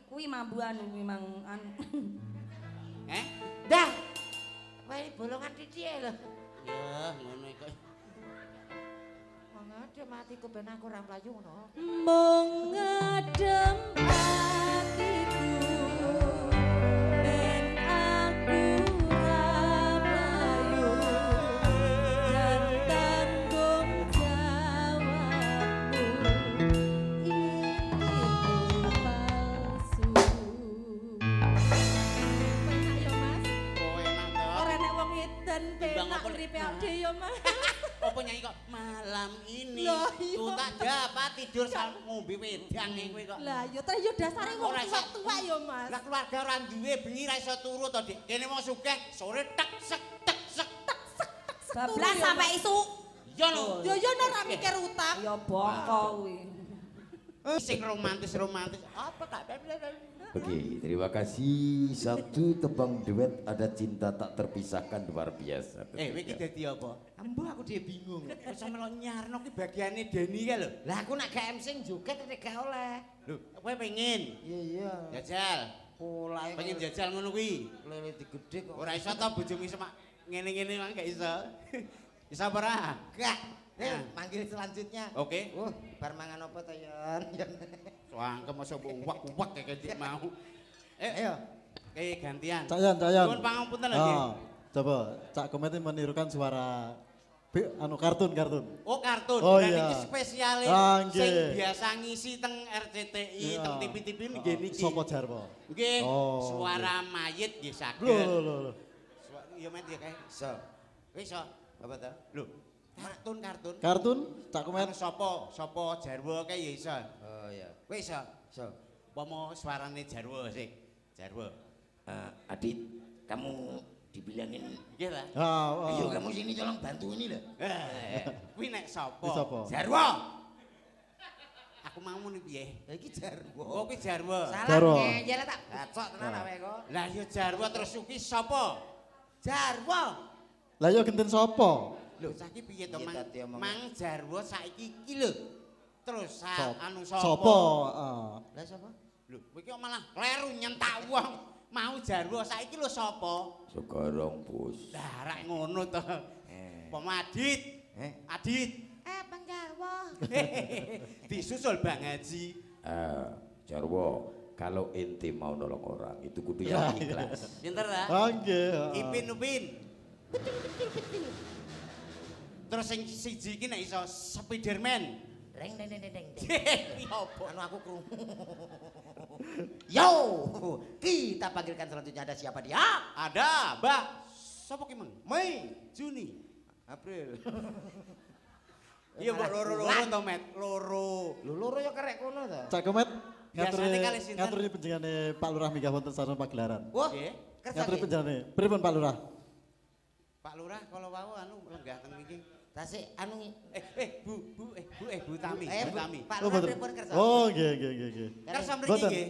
Kuwi mambuan memang anu. Dah. Wae bolongan titik lho. Ya ngono iku. Mangade matiku ben aku ora mlayu ngono. Mengadem atiku. Ben aku rabayu. Dan tanggung jawabmu. Ini palsu. Penak ya Mas. Oh enak to. Ora nek wong edan Timbang penak apa, uripe nah. ade ya Mas. Apa nyanyi kok malam ini Lah, iya. ku tak dapat tidur sampe ngombe wedang kowe kok. Lah ya terus yo dasare wong Ora iso. tua ya Mas. Lah keluarga ora duwe bengi ra iso turu to, Dik. Kene mau sugih sore tek sek tek sek. Bablas sampai isu. Ya lho. Yo yo ora mikir utang. Ya bongko kuwi. Sing romantis-romantis. Apa tak Oke, terima kasih. Satu tebang duet ada cinta tak terpisahkan luar biasa. kowe iki dadi apa? Ambo aku dhewe bingung. Wis melo nyarno ki bagiane Deni ka lho. Lah aku nak gak MC joget nek gak oleh. Lho, kowe pengen Iya. jajal. Pola Pengen jajal ngono kuwi. lele digedhe kok. Ora iso to bojomu semak ngene-ngene mah gak iso. Iso apa ora? Gak. Nah. Manggil selanjutnya. Oke. Bar mangan apa to, Yon? Wangke masa uwak-uwak kayak dik mau. Ayo. Gantian. Cayan. Nuwun pangapunten lho, Nggih. Coba Cak Komet ini menirukan suara kartun. Oh, kartun. Oh, Berarti iya. iki spesiale Ah, sing nggih. biasa ngisi teng RCTI, Iya. teng TV-TV nggih niki. Sopo Jarwo? Nggih, Oh, suara mayit nggih saged. Lho. Ya met ya kae. So, Wis iso. apa to? Lho, kartun. Kartun Cak Komet. Anu sapa Jarwo kae ya iso. Oh ya. Wis iso. So, Pomo suarane Jarwo sik. Jarwo. Adit, kamu dibilangin. Nggih ta? Ayo kamu sini tolong bantu ini loh. Kuwi nek sapa? Kuwi sapa? Jarwo. Aku mau muni piye? Lah iki Jarwo. Oh, kuwi Jarwo. Jarwo. Salah ngeyel tak bacok tenan awake kok. Lah ya Jarwo terus kuwi sapa? Jarwo. Lah yo genten sapa? Lho, saiki piye to, Piye Mang? tadi omong? Mang Jarwo saiki iki lho. Terus anu sapa? Sapa? Lah sapa? Lho, kowe iki kok malah kleru nyentak wong. Mau Jarwo saiki lho sapa? Sekarang bos. Lah rak ngono to. Pomo Adit. Adit. Bang Jarwo. Disusul Bang Haji. Jarwo, kalau ente mau nolong orang itu kudu yang ikhlas. Pinter ta? Nggih. Upin. Terus sing siji iki nek iso Spiderman. Deng. Ya apa? Anu aku krungu. Yo, kita panggilkan selanjutnya ada siapa dia? Ada, Mbak. Sapa ki, Mang? Mei, Juni. April. Iya, mbok loro-loro to, Met. Loro. Lho loro ya kerek kono to. Cak Komet Biasane kali sinten? ngaturi panjenengane Pak Lurah minggah wonten sarana pagelaran. Wah, Nggih. kersa Ngaturi nggih. panjenengane. Pripun Pak Lurah? Pak Lurah kalau wau anu lenggah teng mriki. Tasik anu Bu Tami, Bu Tami. Pak Oh, Lurah boten. pripun kersa? Oh, nggih. Kersa mriki Boten. nggih.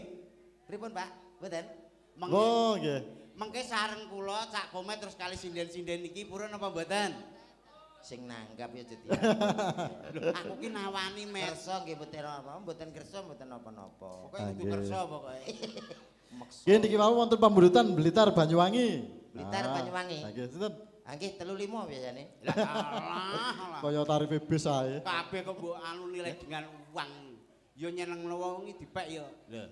Pripun Pak? Mboten. Oh, nggih. Mengke sareng kula cak komet terus kali sinden-sinden iki purun apa mboten? Sing nanggap ya jadi. Aku ki nawani met. Kersa nggih mboten apa, mboten kersa mboten napa-napa. Pokoke kudu Nggih. kersa pokoke. Maksa. Nggih niki wau wonten pamburutan Blitar Banyuwangi. Blitar, Banyuwangi. Nggih, sinten? Nggih 35 biasane. Lah alah. Kaya tarife bis ae. Kabeh kok mbok anu nilai dengan uang. Yo nyenengno wong iki dipek yo. Lho.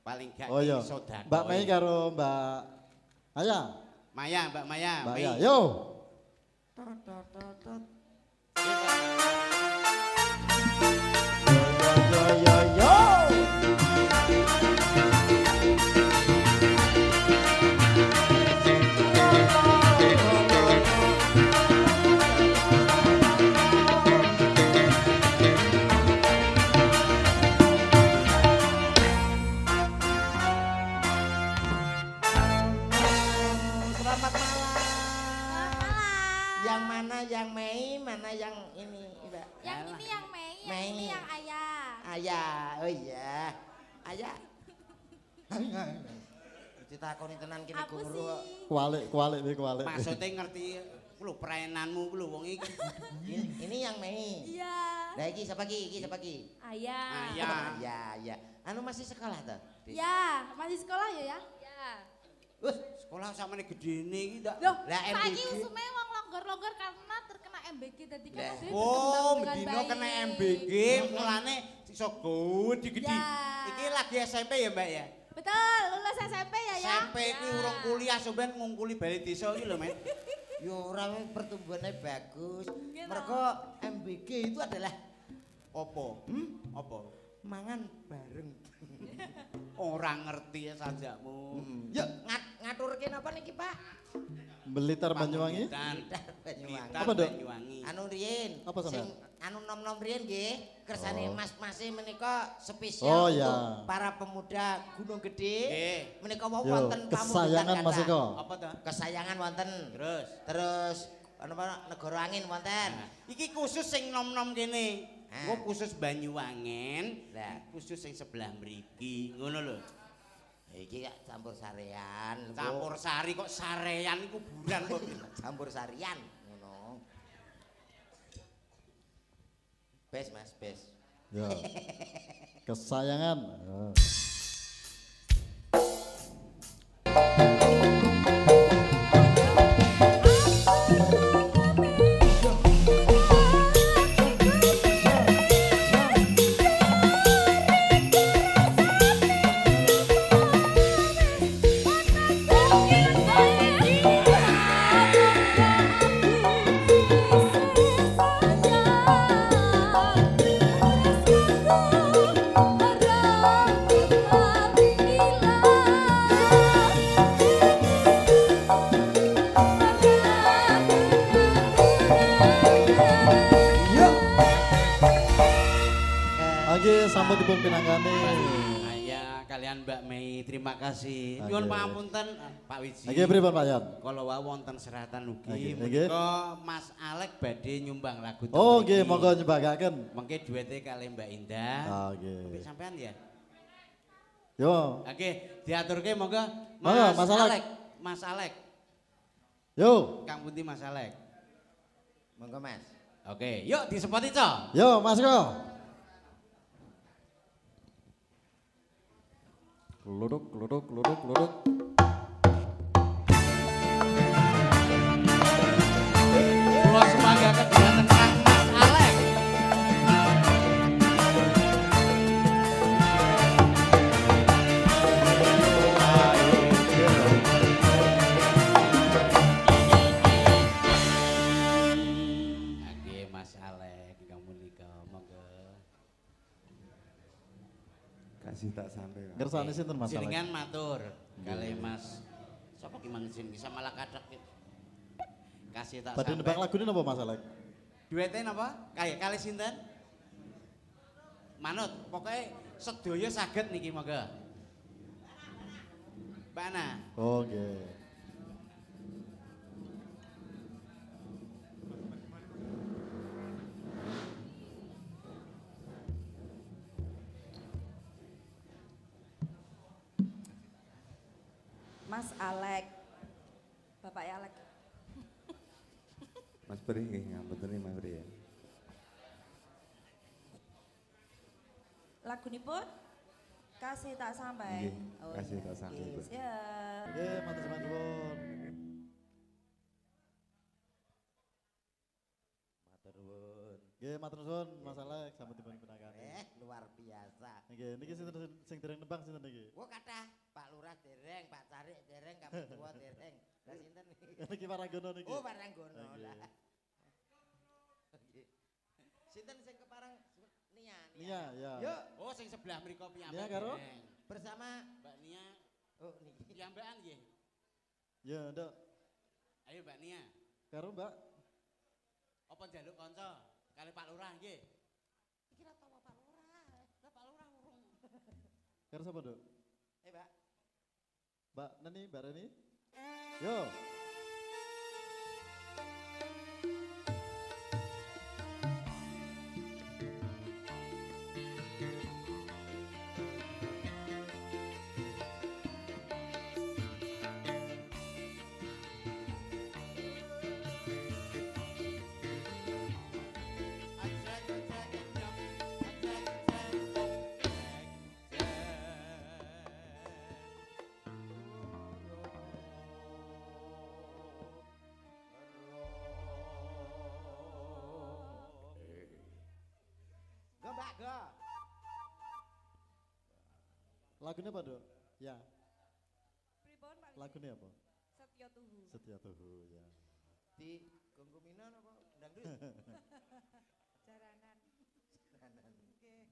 Paling gak Oh iya. iso dakok. Mbak Mei karo Mbak Aya. Maya, Mbak Maya. Mbak Mei. Aya. Yo. Yo. Selamat malam. Yang mana yang Mei, mana yang ini, Mbak? Yang ini yang Mei, yang Mei. ini yang Ayah. Ayah, oh iya. Ayah. Ditakoni tenan kene Aku guru. sih. Kualik kualik. Maksudnya ngerti lho perainanmu ku lho wong iki. Ini yang Mei. Iya. Lah iki siapa ki? Iki siapa ki? Ayah. Ayah. Ya, ya. Anu masih sekolah tuh? Ya, masih sekolah ya? Ya. Sekolah samane gedene iki ndak. Loh, Lah, saiki MBG. usume wong longgar-longgar karena terkena MBG tadi kan Lah. maksudnya Oh, berkembang dengan mendino baik. kena MBG mulane iso gede-gede. Ya. Iki lagi SMP ya, Mbak ya? Betul, lulus SMP ya ya? SMP iki urung kuliah sampean ngungkuli bali desa iki lho, Met. Yo ora pertumbuhannya bagus. Gitu. Mereka MBG itu adalah Apa? Apa? mangan bareng. Ora ngerti ya sajakmu. Yuk ngaturke napa niki, Pak? Blitar Banyuwangi. Blitar Banyuwangi. Apa, Dok? Banyuwangi. Anu riyen. Apa sampean? Sing anu nom-nom riyen nggih, kersane Oh. mas-mase menika spesial Oh, untuk ya. para pemuda Gunung Gede. Nggih. Menika wau Yo, wonten kesayangan Mas Eko. Apa ta? Kesayangan wonten. Terus Terus apa negara angin wonten. Nah, iki khusus sing nom-nom kene. Ah. Gua khusus Banyuwangen, Lah. khusus sing sebelah mriki. Ngono lho. Iki ya campur sarean. Campur sari kok sarean iku kuburan kok. Campur sarian ngono. Bes Mas, bes. Ya. Kesayangan. Ya. Oke, sampun dipun pinanggani. Ayah kalian Mbak Mei, terima kasih. Oke. Nyuwun pangapunten Pak Wiji. Oke, pripun Pak Yan? Kalau wau wonten seratan Oke, ugi, oke. menika Mas Alek badhe nyumbang lagu teng Oh, nggih, mriki. monggo nyebagaken. Mengke duete kali Mbak Indah. Oke. Oke, sampean ya. Yo. Oke, diaturke monggo Monggo, Mas Alek. Mas Alek. Yo. Kang Pundi Mas Alek. Monggo Mas. Oke, yuk disepoti, Cok. Yo, Mas Ko. Kluduk. Kula semanggaken dhumateng Kang Mas Alek. Oke, Mas Alek, kamu nikah, monggo. Kasih tak sampai. Pak. Ngersane sinten Mas Alek? Jenengan matur kali Mas. Sapa ki mangsin bisa malah kadek. Kasih tak Badhe nebak sampai. lagune napa Mas Alek? Duete napa? Kayak kali sinten? Manut, pokoknya sedaya saged niki monggo. Mbak Ana. Oh, nggih. Mas Alek. Bapak Alek. Mas Beri nggih ngapunten Mas Beri ya. Lagunipun kasih tak sampai. Nggih, Kasih Tak Sampai, Bu. Ya. Nggih, matur nuwun. Matur nuwun. Nggih, matur nuwun Mas Alek sampun dipun pinakani. Luar biasa. Nggih, niki sinten sing dereng nembang sinten niki? Wah kathah, Pak Lurah dereng, Pak Carik dereng, Kabeh Tua dereng. Lah sinten niki? Niki Paranggono niki. Oh, Paranggono Nggih. lah. Nggih. Sinten sing keparang Nia? Nia, ya. Yuk, Oh sing sebelah mriku piyambak. Nia karo? dereng. bersama Mbak Nia oh niki. piyambakan nggih. Ya, Nduk. Ayo Mbak Nia. Karo Mbak. Apa njaluk kanca kali Pak Lurah nggih? Iki ra tau Pak Lurah. Lah Pak Lurah urung. Karo sapa, Nduk? Mbak. Mbak Neni, Mbak Reni. Yo. Go Mbak, go. Lagunya apa, Nduk? Ya. Pripun Pak? Lagunya apa? Setya Tuhu. Setia Tuhu, ya. Di Gonggominan apa dangdut? Jaranan. Jaranan. Nggih.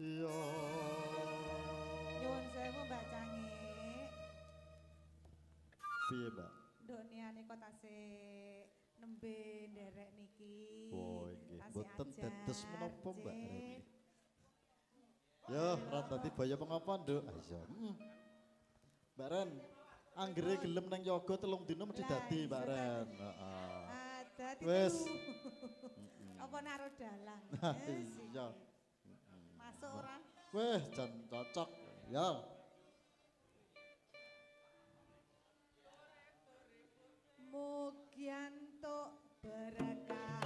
Yo. Nyuwun sewu Mbak Cangi. Piye, Mbak? Nduk niane kok tasih nembe nderek niki. Oh, nggih. Tasih Boten ajan, dados menapa, Mbak Cik. Reni? Yo, ora dadi baya pengapa, Nduk? Ayo. Mbak Ren, anggere gelem nang yoga 3 dina mesti Lah, dadi, iso Mbak Ren. dadi. Heeh. Ada Wes. Apa naruh dalang? Nah, Yes, iya. Masuk ora? Weh, jan cocok. Ya. Mugiantuk berkah.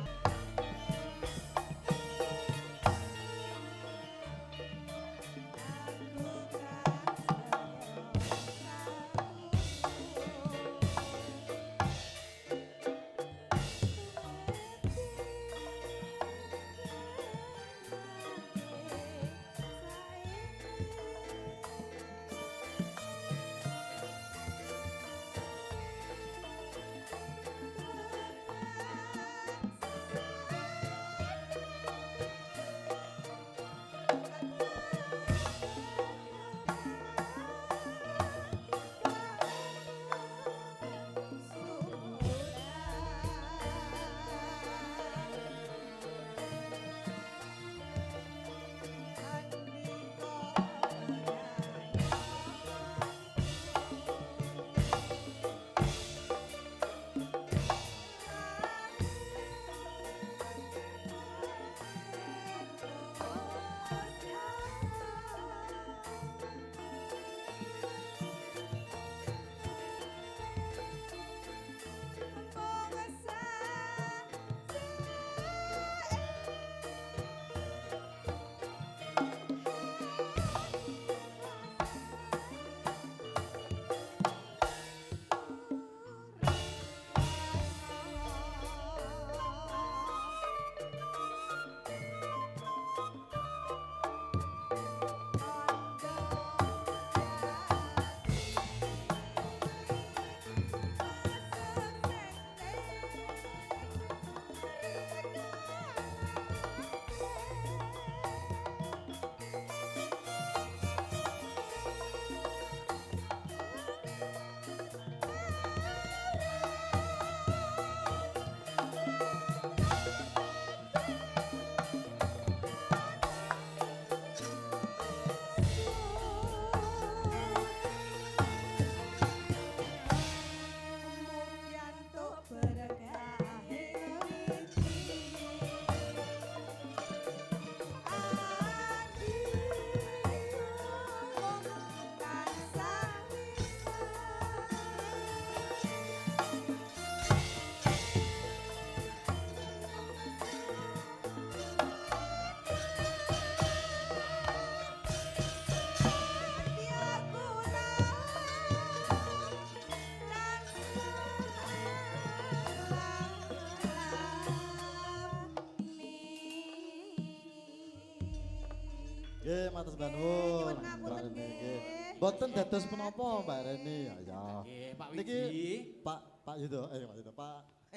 Nggih, matur Nyuwun nuwun. ngapunten nggih. Mboten dados menapa Mbak Reni. Ya. Nggih, Pak Niki Wiji. Pak Yudo, Pak Yudo,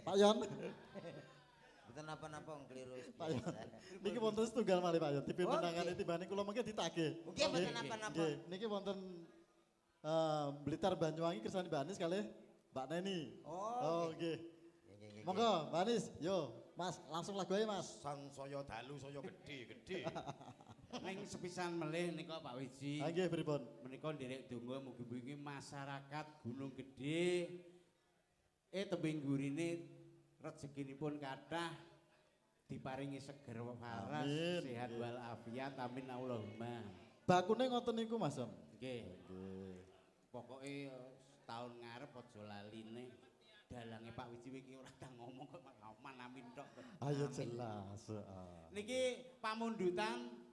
Pak Yon. Mboten napa-napa wong keliru. Pak Yon. Niki wonten setunggal malih Pak Yon. Dipun menangane timbane kula mengke ditagih. Nggih, mboten napa-napa. Nggih, niki wonten Blitar Banyuwangi kersane Mbak Anis kalih Mbak Neni. Oh, nggih. Nggih. Monggo Mbak Anis, yo Mas, langsung lagu ae Mas. Sang saya dalu saya gede-gede. Ning sepisan melih nika Pak Wiji. Ha nggih pripun? Menika nderek donga mugi-mugi masyarakat Gunung Gedhe tembing gurine rezekinipun kathah diparingi seger waras, Amin. sehat Nggih. wal afiat. Amin Allahumma. Bakune ngoten niku Mas Yon. Nggih. Nggih. Pokoke setahun ngarep aja laline. Dalange Pak Wiji iki ora tak ngomong kok aman amin tok. Ayo Amin. jelas. Niki pamundutan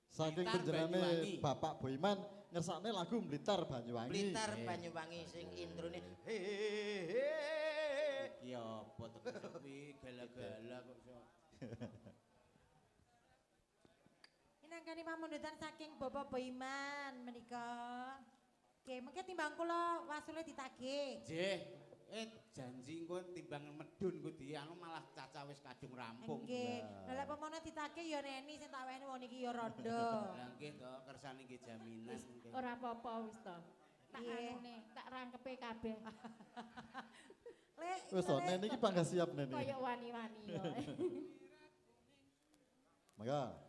Saking Blitar penjenengane Banyuwangi. Bapak Boyman ngersakne lagu Blitar Banyuwangi. Blitar Banyuwangi sing introne hehehe. iki apa tekan sepi gala-gala kok iso. Inangkani pamundutan saking Bapak Boyman menika. Oke, mungkin timbang kula wasule ditagih. Nggih, janji engko timbang medun ku anu malah caca wis kadung rampung. Nggih. Lah lek pemono ditagih ya Neni sing tak wehne wong iki ya rondo. Lah nggih to kersane nggih jaminan nggih. Ora apa-apa wis to. Tak Iya. anune, tak rangkepe kabeh. Lek Wis to, Neni iki panggah siap Neni. Kaya wani-wani yo. Monggo.